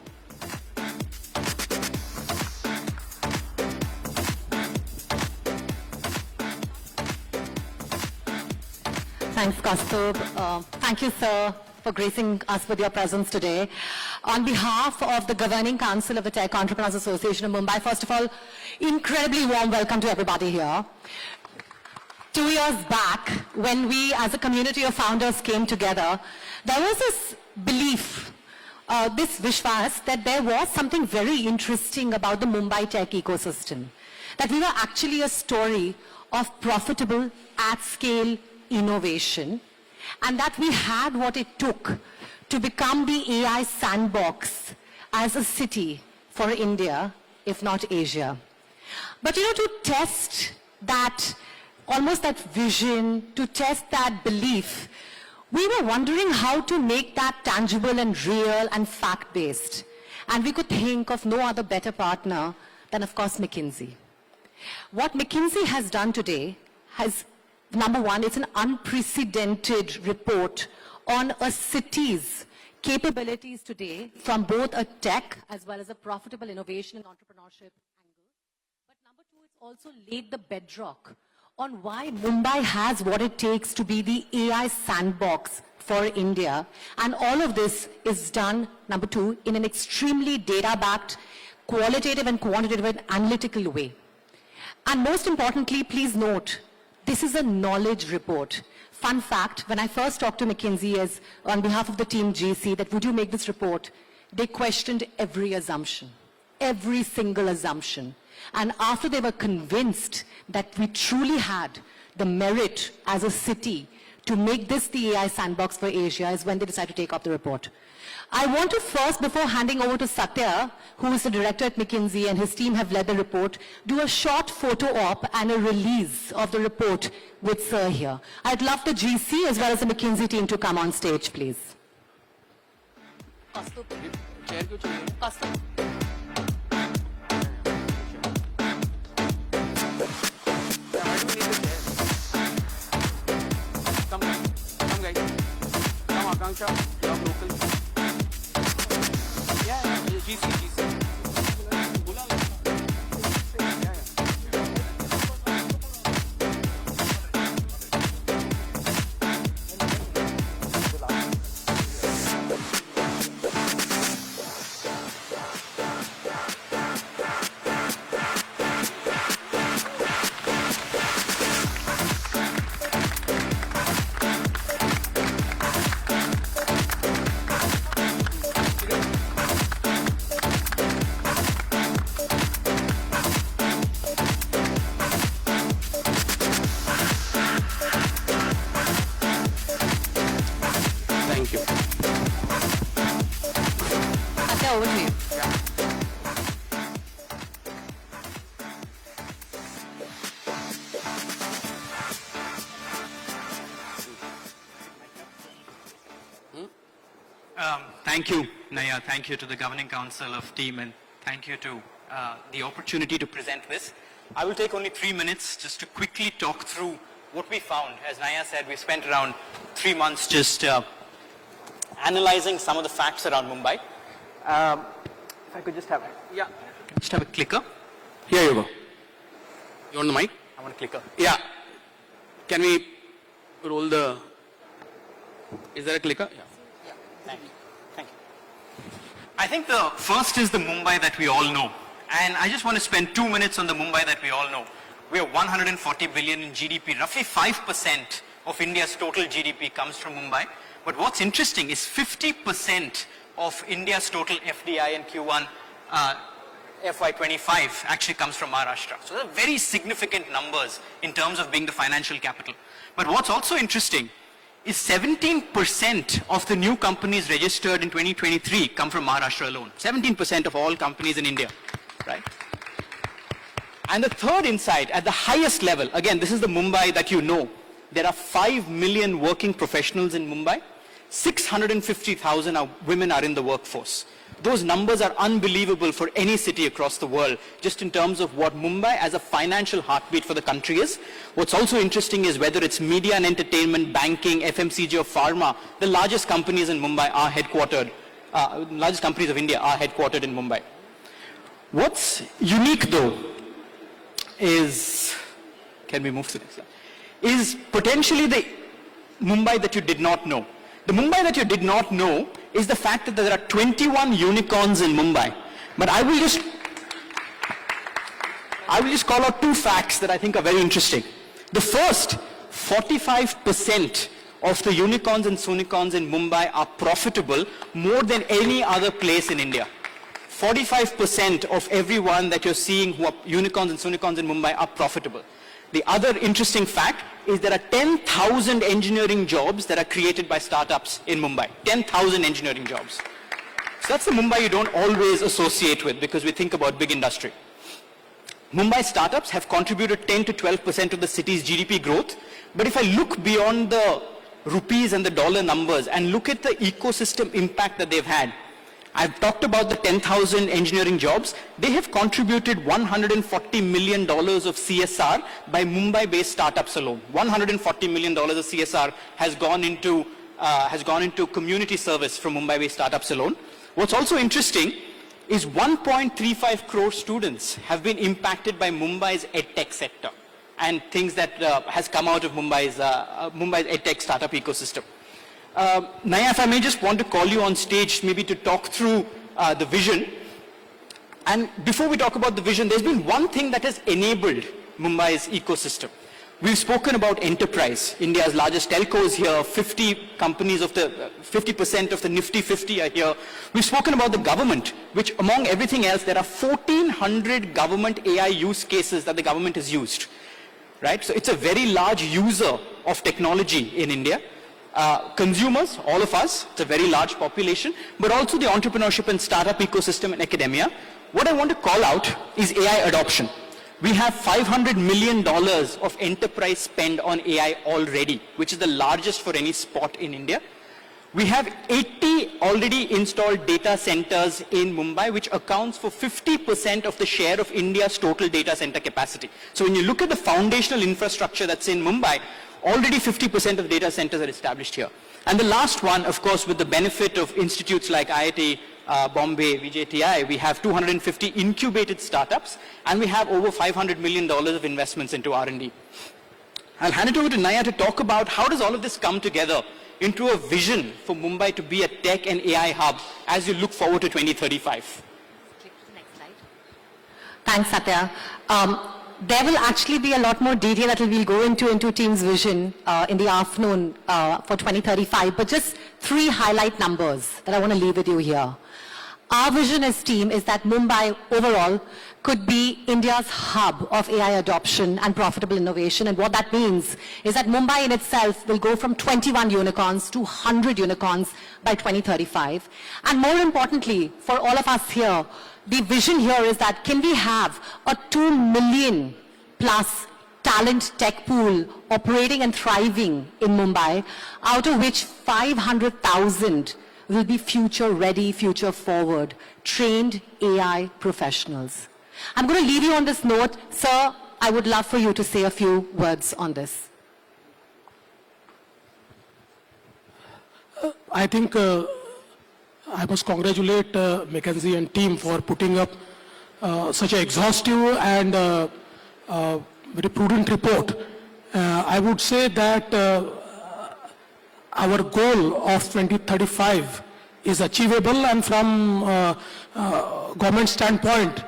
Thanks, Kaustubh. Thank you, sir, for gracing us with your presence today. On behalf of the Governing Council of the Tech Entrepreneurs Association of Mumbai, first of all, incredibly warm welcome to everybody here. 2 years back, when we as a community of founders came together, there was this belief, this vishwas, that there was something very interesting about the Mumbai tech ecosystem. That we were actually a story of profitable, at-scale innovation, and that we had what it took to become the AI sandbox as a city for India, if not Asia. But to test that, almost that vision, to test that belief, we were wondering how to make that tangible and real and fact-based. And we could think of no other better partner than, of course, McKinsey. What McKinsey has done today has, number one, it's an unprecedented report on a city's capabilities today from both a tech as well as a profitable innovation and entrepreneurship angle. But number two, it's also laid the bedrock on why Mumbai has what it takes to be the AI sandbox for India. And all of this is done, number two, in an extremely data-backed, qualitative and quantitative and analytical way. And most importantly, please note, this is a knowledge report. Fun fact, when I first talked to McKinsey as on behalf of the team GC, that would you make this report, they questioned every assumption, every single assumption. And after they were convinced that we truly had the merit as a city to make this the AI sandbox for Asia is when they decide to take up the report. I want to first, before handing over to Satya, who is the director at McKinsey and his team have led the report, do a short photo op and a release of the report with Sir here. I'd love the GC as well as the McKinsey team to come on stage, please. Come guys. Come Akanksha, you are local. Yeah, GC. Thank you. Satya, over to you. Thank you, Naya. Thank you to the Governing Council of team, and thank you to the opportunity to present this. I will take only 3 minutes just to quickly talk through what we found. As Naya said, we spent around 3 months just analyzing some of the facts around Mumbai. If I could just have a clicker. Here you go. You want the mic? I want a clicker. Yeah. Can we roll the... Is there a clicker? Yeah. Thank you. I think the first is the Mumbai that we all know. And I just want to spend 2 minutes on the Mumbai that we all know. We are 140 billion in GDP. Roughly 5% of India's total GDP comes from Mumbai. But what's interesting is 50% of India's total FDI in Q1 FY25 actually comes from Maharashtra. So they're very significant numbers in terms of being the financial capital. But what's also interesting is 17% of the new companies registered in 2023 come from Maharashtra alone. 17% of all companies in India, right? And the third insight, at the highest level, again, this is the Mumbai that you know. There are 5 million working professionals in Mumbai. 650,000 women are in the workforce. Those numbers are unbelievable for any city across the world, just in terms of what Mumbai as a financial heartbeat for the country is. What's also interesting is whether it's media and entertainment, banking, FMCG or pharma, the largest companies in Mumbai are headquartered, largest companies of India are headquartered in Mumbai. What's unique though is, can we move to the next slide, is potentially the Mumbai that you did not know. The Mumbai that you did not know is the fact that there are 21 unicorns in Mumbai. But I will just call out 2 facts that I think are very interesting. The first, 45% of the unicorns and sunicorns in Mumbai are profitable more than any other place in India. 45% of everyone that you're seeing who are unicorns and sunicorns in Mumbai are profitable. The other interesting fact is there are 10,000 engineering jobs that are created by startups in Mumbai. 10,000 engineering jobs. So that's the Mumbai you don't always associate with because we think about big industry. Mumbai startups have contributed 10 to 12% of the city's GDP growth. But if I look beyond the rupees and the dollar numbers and look at the ecosystem impact that they've had, I've talked about the 10,000 engineering jobs. They have contributed $140 million of CSR by Mumbai-based startups alone. $140 million of CSR has gone into community service from Mumbai-based startups alone. What's also interesting is 1.35 crore students have been impacted by Mumbai's edtech sector and things that has come out of Mumbai's edtech startup ecosystem. Naya, if I may just want to call you on stage maybe to talk through the vision. And before we talk about the vision, there's been one thing that has enabled Mumbai's ecosystem. We've spoken about enterprise. India's largest telco is here. 50% of the Nifty 50 are here. We've spoken about the government, which among everything else, there are 1,400 government AI use cases that the government has used. Right? So it's a very large user of technology in India. Consumers, all of us, it's a very large population, but also the entrepreneurship and startup ecosystem and academia. What I want to call out is AI adoption. We have $500 million of enterprise spend on AI already, which is the largest for any sport in India. We have 80 already installed data centers in Mumbai, which accounts for 50% of the share of India's total data center capacity. So when you look at the foundational infrastructure that's in Mumbai, already 50% of data centers are established here. And the last one, of course, with the benefit of institutes like IIT, Bombay, VJTI, we have 250 incubated startups, and we have over $500 million of investments into R&D. I'll hand it over to Naya to talk about how does all of this come together into a vision for Mumbai to be a tech and AI hub as you look forward to 2035. Click to the next slide. Thanks, Satya. There will actually be a lot more detail that we'll go into team's vision in the afternoon for 2035, but just 3 highlight numbers that I want to leave with you here. Our vision as team is that Mumbai overall could be India's hub of AI adoption and profitable innovation. And what that means is that Mumbai in itself will go from 21 unicorns to 100 unicorns by 2035. And more importantly, for all of us here, the vision here is that can we have a 2 million plus talent tech pool operating and thriving in Mumbai, out of which 500,000 will be future ready, future forward, trained AI professionals. I'm going to leave you on this note. Sir, I would love for you to say a few words on this. I think I must congratulate McKinsey and team for putting up such an exhaustive and very prudent report. I would say that our goal of 2035 is achievable, and from government standpoint,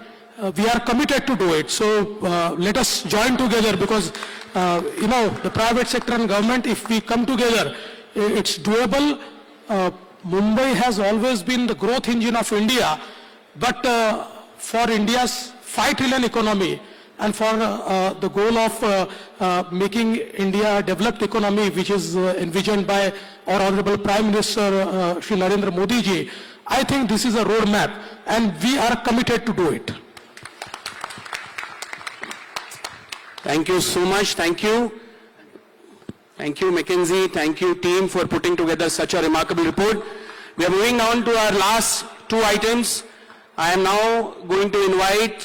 we are committed to do it. So let us join together, because the private sector and government, if we come together, it's doable. Mumbai has always been the growth engine of India, but for India's 5 trillion economy and for the goal of making India a developed economy, which is envisioned by our Honorable Prime Minister Shri Narendra Modi ji, I think this is a roadmap and we are committed to do it. Thank you so much. Thank you. Thank you, McKinsey. Thank you, team, for putting together such a remarkable report. We are moving on to our last 2 items. I am now going to invite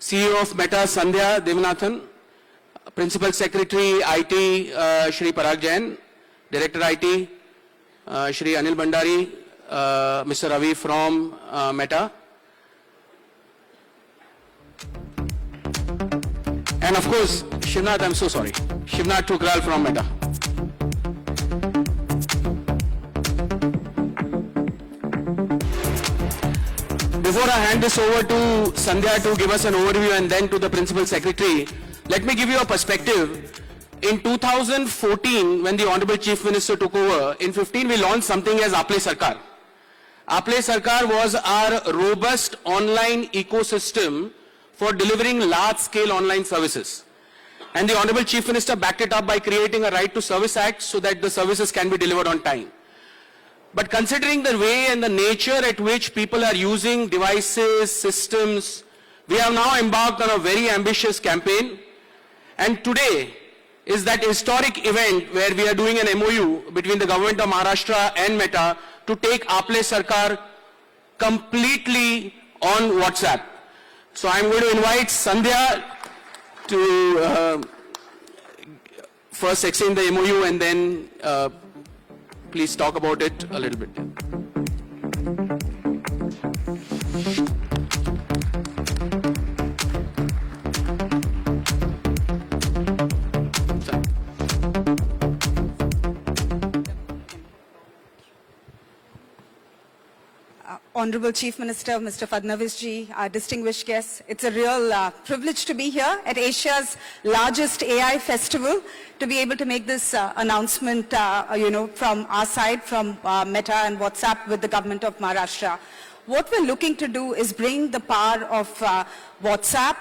CEO of Meta, Sandhya Devanathan, Principal Secretary, IT, Shri Parag Jain, Director IT, Shri Anil Bhandari, Mr. Ravi from Meta. And of course, Shivnath, I'm so sorry, Shivnath Thukral from Meta. Before I hand this over to Sandhya to give us an overview and then to the Principal Secretary, let me give you a perspective. In 2014, when the Honorable Chief Minister took over, in 15 we launched something as Aple Sarkar. Aple Sarkar was our robust online ecosystem for delivering large-scale online services. And the Honorable Chief Minister backed it up by creating a Right to Service Act so that the services can be delivered on time. But considering the way and the nature at which people are using devices, systems, we have now embarked on a very ambitious campaign. And today is that historic event where we are doing an MOU between the government of Maharashtra and Meta to take Aple Sarkar completely on WhatsApp. So I'm going to invite Sandhya to first explain the MOU and then please talk about it a little bit. Honorable Chief Minister, Mr. Fadnavis ji, our distinguished guests, it's a real privilege to be here at Asia's largest AI festival, to be able to make this announcement, from our side, from Meta and WhatsApp with the government of Maharashtra. What we're looking to do is bring the power of WhatsApp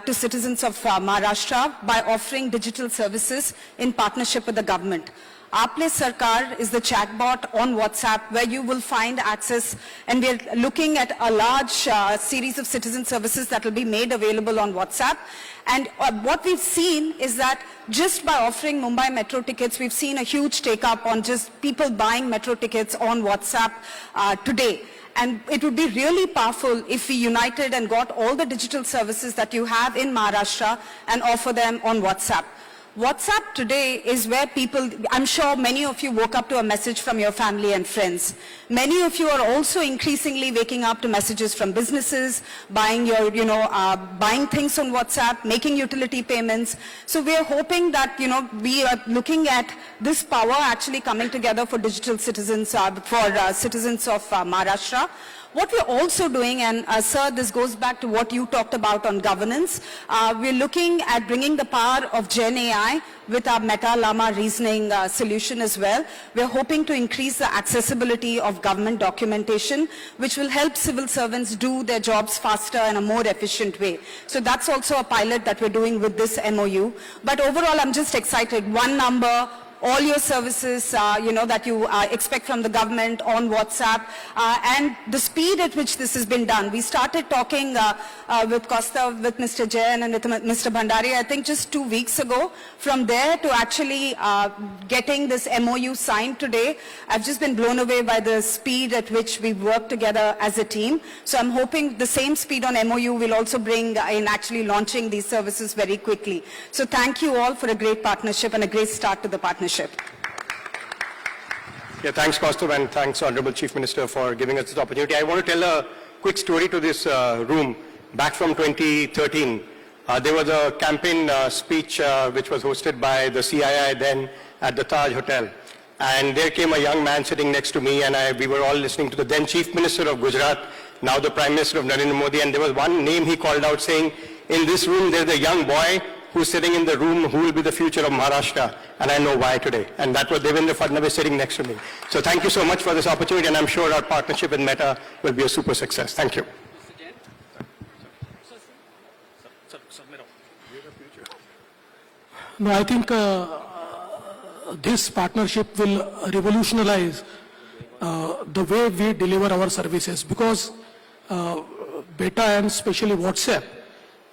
to citizens of Maharashtra by offering digital services in partnership with the government. Aapne Sarkar is the chatbot on WhatsApp where you will find access, and we're looking at a large series of citizen services that will be made available on WhatsApp. And what we've seen is that just by offering Mumbai metro tickets, we've seen a huge take-up on just people buying metro tickets on WhatsApp today. And it would be really powerful if we united and got all the digital services that you have in Maharashtra and offer them on WhatsApp. WhatsApp today is where people, I'm sure many of you woke up to a message from your family and friends. Many of you are also increasingly waking up to messages from businesses, buying buying things on WhatsApp, making utility payments. So we are hoping that, we are looking at this power actually coming together for digital citizens, for citizens of Maharashtra. What we're also doing, and sir, this goes back to what you talked about on governance, we're looking at bringing the power of Gen AI with our Meta Llama reasoning solution as well. We're hoping to increase the accessibility of government documentation, which will help civil servants do their jobs faster and a more efficient way. So that's also a pilot that we're doing with this MOU. But overall, I'm just excited. One number, all your services, that you expect from the government on WhatsApp, and the speed at which this has been done. We started talking with Costa, with Mr. Jain and with Mr. Bhandari, I think just 2 weeks ago. From there to actually getting this MOU signed today, I've just been blown away by the speed at which we work together as a team. So I'm hoping the same speed on MOU will also bring in actually launching these services very quickly. So thank you all for a great partnership and a great start to the partnership. Yeah, thanks, Kaustav, and thanks, Honorable Chief Minister, for giving us this opportunity. I want to tell a quick story to this room. Back from 2013, there was a campaign speech which was hosted by the CII then at the Taj Hotel. And there came a young man sitting next to me, and we were all listening to the then Chief Minister of Gujarat, now the Prime Minister of Narendra Modi, and there was one name he called out saying, in this room there's a young boy who's sitting in the room who will be the future of Maharashtra, and I know why today. And that was Devendra Fadnavis sitting next to me. So thank you so much for this opportunity, and I'm sure our partnership with Meta will be a super success. Thank you. No, I think this partnership will revolutionize the way we deliver our services, because Beta and especially WhatsApp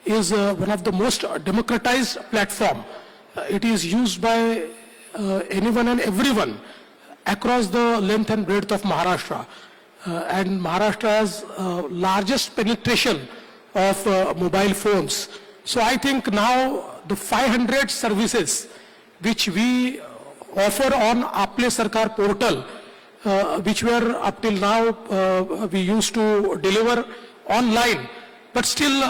is one of the most democratized platform. It is used by anyone and everyone across the length and breadth of Maharashtra. And Maharashtra has largest penetration of mobile phones. So I think now the 500 services which we offer on Aapne Sarkar portal, which were up till now we used to deliver online. But still,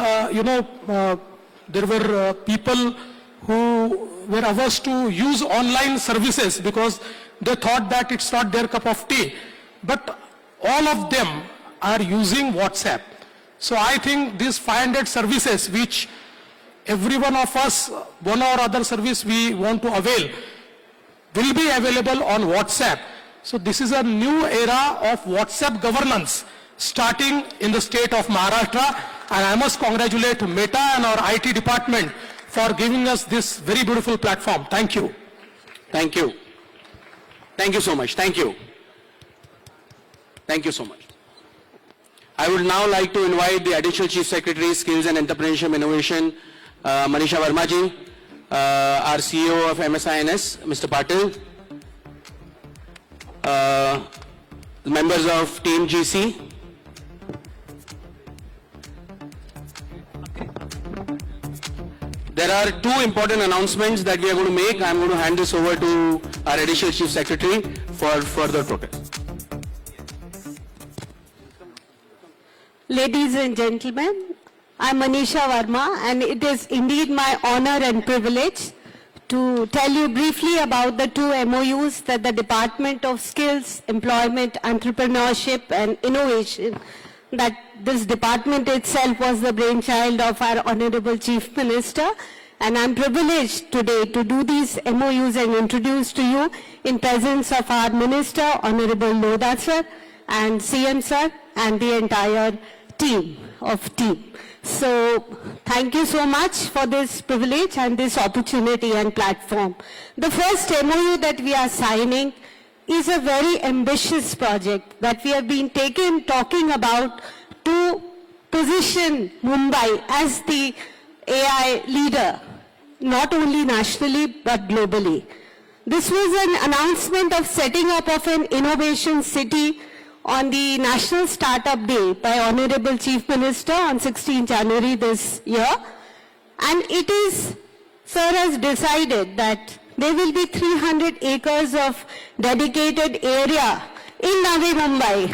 there were people who were averse to use online services because they thought that it's not their cup of tea. But all of them are using WhatsApp. So I think these 500 services, which every one of us, one or other service we want to avail, will be available on WhatsApp. So this is a new era of WhatsApp governance starting in the state of Maharashtra. And I must congratulate Meta and our IT department for giving us this very beautiful platform. Thank you. Thank you. Thank you so much. Thank you. Thank you so much. I would now like to invite the Additional Chief Secretary, Skills and Entrepreneurship Innovation, Manisha Verma ji, our CEO of MSINS, Mr. Patil, members of Team GC, there are two important announcements that we are going to make. I am going to hand this over to our Additional Chief Secretary for further protest. Ladies and gentlemen, I am Manisha Verma, and it is indeed my honor and privilege to tell you briefly about the two MOUs that the Department of Skills, Employment, Entrepreneurship and Innovation, that this department itself was the brainchild of our Honorable Chief Minister, and I'm privileged today to do these MOUs and introduce to you in presence of our Minister, Honorable Lodha sir, and CM sir, and the entire team. So thank you so much for this privilege and this opportunity and platform. The first MOU that we are signing is a very ambitious project that we have been talking about to position Mumbai as the AI leader, not only nationally but globally. This was an announcement of setting up of an innovation city on the National Startup Day by Honorable Chief Minister on 16 January this year. And it is, sir has decided that there will be 300 acres of dedicated area in Navi Mumbai,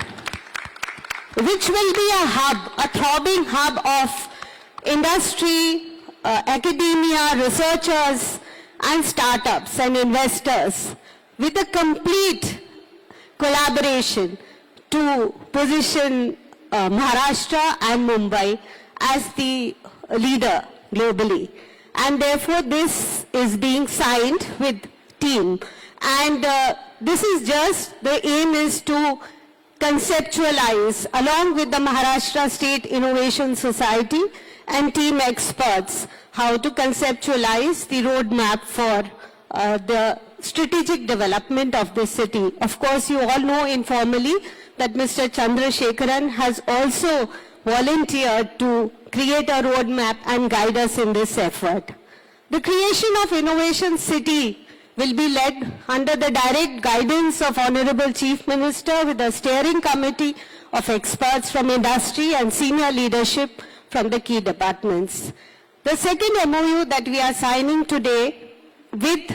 which will be a hub, a throbbing hub of industry, academia, researchers, and startups and investors with a complete collaboration to position Maharashtra and Mumbai as the leader globally. And therefore, this is being signed with team. And this is just, the aim is to conceptualize along with the Maharashtra State Innovation Society and team experts how to conceptualize the roadmap for the strategic development of this city. Of course, you all know informally that Mr. Chandrasekharan has also volunteered to create a roadmap and guide us in this effort. The creation of Innovation City will be led under the direct guidance of Honorable Chief Minister with a steering committee of experts from industry and senior leadership from the key departments. The second MOU that we are signing today with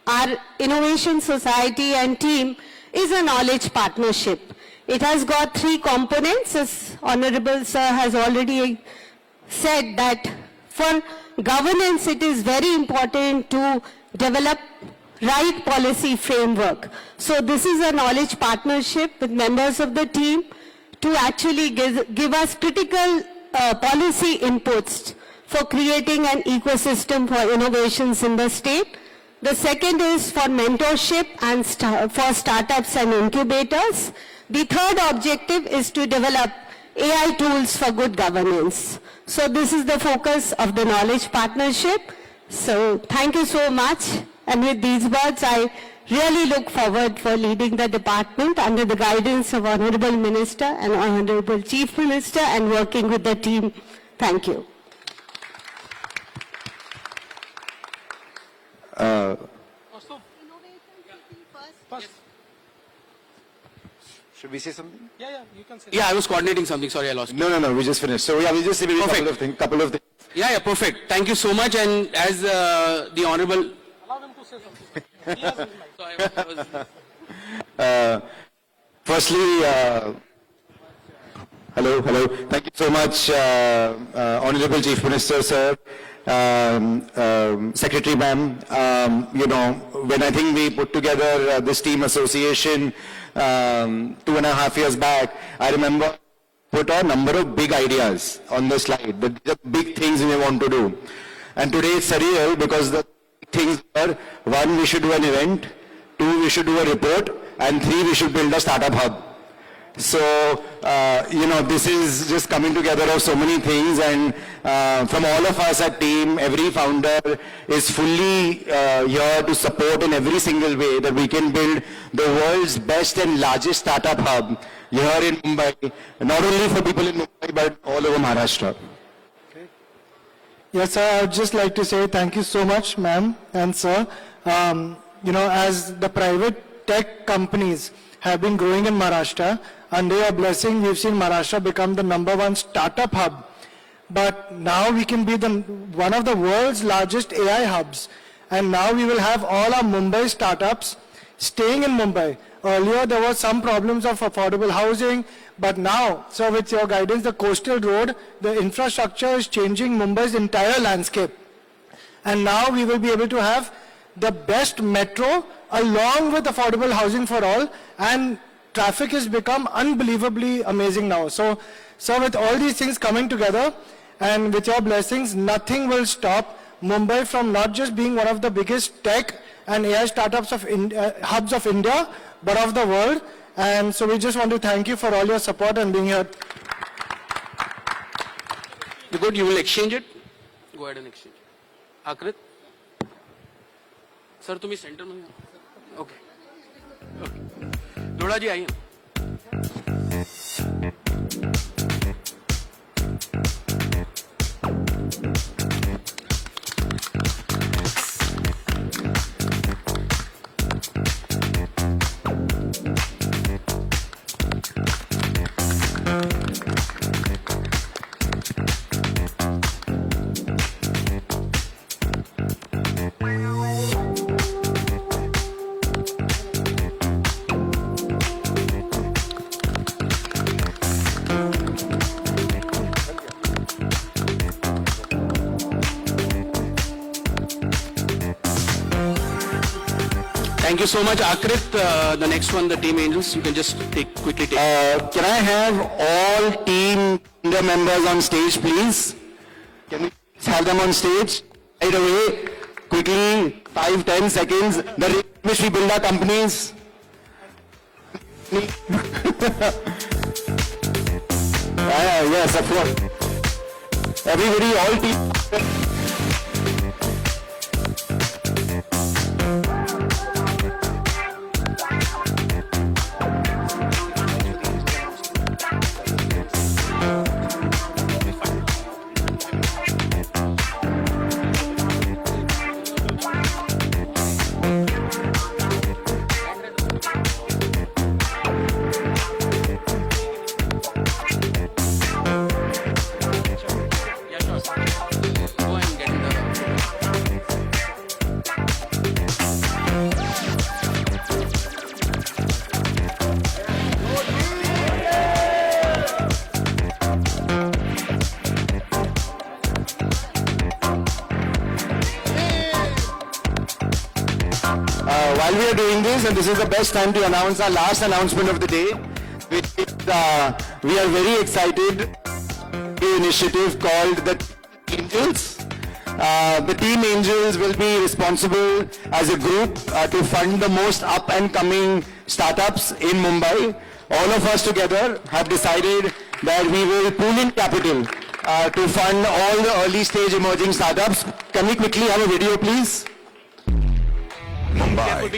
our Innovation Society and team is a knowledge partnership. It has got 3 components, as Honorable Sir has already said, that for governance it is very important to develop right policy framework. So this is a knowledge partnership with members of the team to actually give us critical policy inputs for creating an ecosystem for innovations in the state. The second is for mentorship and for startups and incubators. The third objective is to develop AI tools for good governance. So this is the focus of the knowledge partnership. So thank you so much. And with these words, I really look forward for leading the department under the guidance of Honorable Minister and Honorable Chief Minister and working with the team. Thank you. Should we say something? Yeah, you can say. Yeah, I was coordinating something. Sorry, I lost you. No, we just finished. So yeah, we just say maybe Perfect. couple of things. Yeah, perfect. Thank you so much. And as the Honorable... Allow them to say something. He has his mic. Firstly, hello. Thank you so much, Honorable Chief Minister, sir, Secretary ma'am. When I think we put together this team association 2.5 years back, I remember put a number of big ideas on the slide, the big things we want to do. And today it's surreal because the things are, 1, we should do an event, 2, we should do a report, and 3, we should build a startup hub. So, this is just coming together of so many things, and from all of us at team, every founder is fully here to support in every single way that we can build the world's best and largest startup hub here in Mumbai, not only for people in Mumbai, but all over Maharashtra. Yes, sir, I would just like to say thank you so much, ma'am and sir. As the private tech companies have been growing in Maharashtra, under your blessing, we've seen Maharashtra become the #1 startup hub. But now we can be one of the world's largest AI hubs. And now we will have all our Mumbai startups staying in Mumbai. Earlier, there were some problems of affordable housing, but now, so with your guidance, the coastal road, the infrastructure is changing Mumbai's entire landscape. And now we will be able to have the best metro along with affordable housing for all, and traffic has become unbelievably amazing now. So with all these things coming together, and with your blessings, nothing will stop Mumbai from not just being one of the biggest tech and AI startups of hubs of India, but of the world. And so we just want to thank you for all your support and being here. You good? You will exchange it? Go ahead and exchange. Akrit? Sir, तुम्ही center में हो. Okay. लोड़ा जी आइए. Thank you so much, Akrit. The next one, the Team Angels, you can just quickly take. Can I have all team India members on stage, please? Can we have them on stage right away? Quickly, 5-10 seconds. The rate at which we build our companies. Yes, of course. Everybody, all team. While we are doing this, and this is the best time to announce our last announcement of the day, we are very excited. The initiative called the Angels. The Team Angels will be responsible as a group to fund the most up and coming startups in Mumbai. All of us together have decided that we will pool in capital to fund all the early stage emerging startups. Can we quickly have a video, please? Mumbai,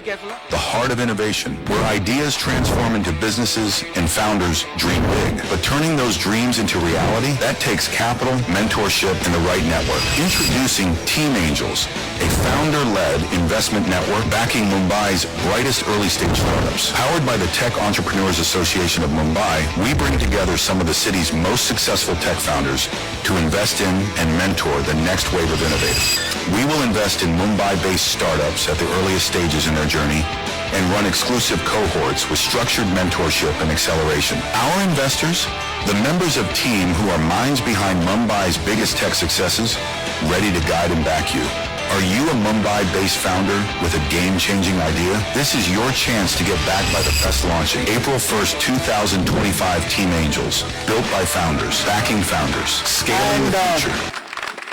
the heart of innovation, where ideas transform into businesses and founders dream big. But turning those dreams into reality, that takes capital, mentorship, and the right network. Introducing Team Angels, a founder-led investment network backing Mumbai's brightest early-stage startups. Powered by the Tech Entrepreneurs Association of Mumbai, we bring together some of the city's most successful tech founders to invest in and mentor the next wave of innovators. We will invest in Mumbai-based startups at the earliest stages in their journey and run exclusive cohorts with structured mentorship and acceleration. Our investors, the members of Team who are minds behind Mumbai's biggest tech successes, ready to guide and back you. Are you a Mumbai-based founder with a game-changing idea? This is your chance to get backed by the best launching. April 1st, 2025 Team Angels, built by founders, backing founders, scaling the future.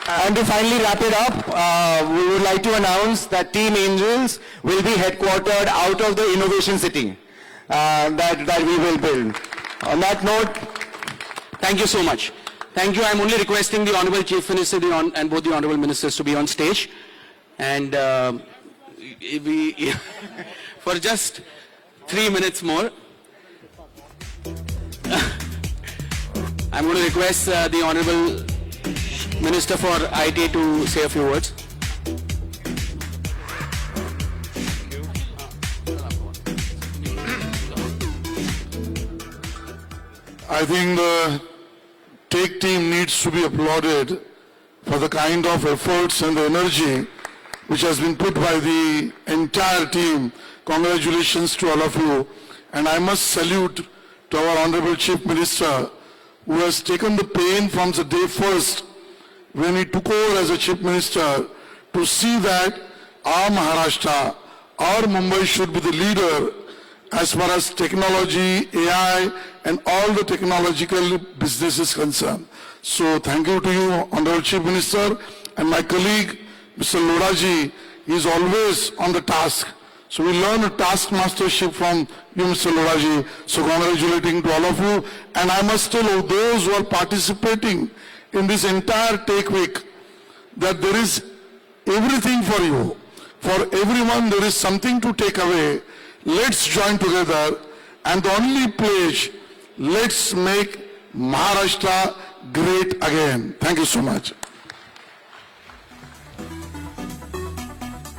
And to finally wrap it up, we would like to announce that Team Angels will be headquartered out of the innovation city that we will build. On that note, Thank you so much. Thank you. I'm only requesting the Honorable Chief Minister and both the Honorable Ministers to be on stage. And we for just 3 minutes more. I'm going to request the Honorable Minister for IT to say a few words. I think the tech team needs to be applauded for the kind of efforts and the energy which has been put by the entire team. Congratulations to all of you. And I must salute to our Honorable Chief Minister, who has taken the pain from the day first when he took over as a Chief Minister to see that our Maharashtra, our Mumbai should be the leader as far as technology, AI, and all the technological business is concerned. So thank you to you, Honorable Chief Minister, and my colleague, Mr. Lodaji, he is always on the task. So we learn a task mastership from you, Mr. Lodaji. So congratulating to all of you. And I must tell you, those who are participating in this entire Take Week that there is everything for you. For everyone, there is something to take away. Let's join together, and the only pledge, let's make Maharashtra great again. Thank you so much.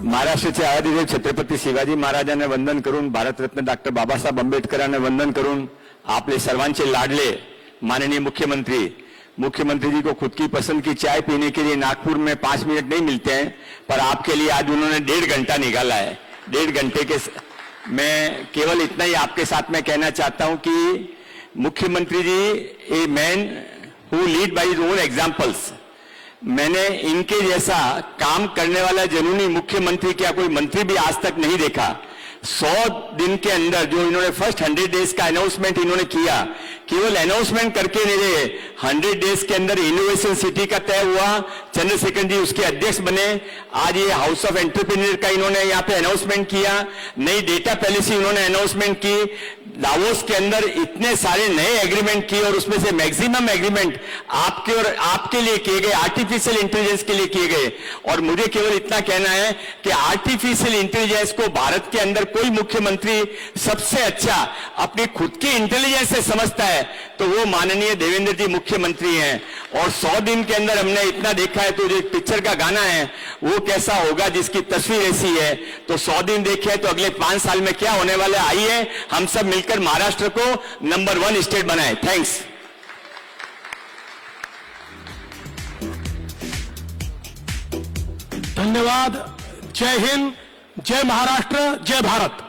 महाराष्ट्राचे आदिदेव छत्रपती शिवाजी महाराजांना वंदन करून, Bharat Ratna doctor Babasaheb आंबेडकरांना वंदन करून, आपले सर्वांचे लाडले माननीय मुख्यमंत्री जी को खुद की पसंद की चाय पीने के लिए नागपुर में 5 मिनट नहीं मिलते हैं, पर आपके लिए आज उन्होंने 1.5 घंटा निकाला है। 1.5 घंटे के मैं केवल इतना ही आपके साथ में कहना चाहता हूं कि मुख्यमंत्री जी a man who lead by his own examples, मैंने इनके जैसा काम करने वाला जनूनी मुख्यमंत्री क्या कोई मंत्री भी आज तक नहीं देखा। 100 दिन के अंदर जो इन्होंने फर्स्ट 100 डेज का अनाउंसमेंट इन्होंने किया, केवल अनाउंसमेंट करके नहीं रहे, 100 डेज के अंदर इनोवेशन सिटी का तय हुआ, चंद्रशेखर जी उसके अध्यक्ष बने, आज ये हाउस ऑफ एंटरप्रेन्योर का इन्होंने यहाँ पे अनाउंसमेंट किया, नई डेटा पॉलिसी इन्होंने अनाउंसमेंट की, दावोस के अंदर इतने सारे नए एग्रीमेंट किए और उसमें से मैक्सिमम एग्रीमेंट आपके और आपके लिए किए गए, आर्टिफिशियल इंटेलिजेंस के लिए किए गए। और मुझे केवल इतना कहना है कि आर्टिफिशियल इंटेलिजेंस को भारत के अंदर कोई मुख्यमंत्री सबसे अच्छा अपनी खुद की इंटेलिजेंस से समझता है तो वो माननीय देवेंद्र जी मुख्यमंत्री हैं। और 100 दिन के अंदर हमने इतना देखा है, तो जो पिक्चर का गाना है वो कैसा होगा जिसकी तस्वीर ऐसी है, तो 100 दिन देखे तो अगले 5 साल में क्या होने वाला है, आइए हम सब मिलकर महाराष्ट्र को नंबर 1 स्टेट बनाए। थैंक्स। धन्यवाद। जय हिंद, जय महाराष्ट्र, जय भारत।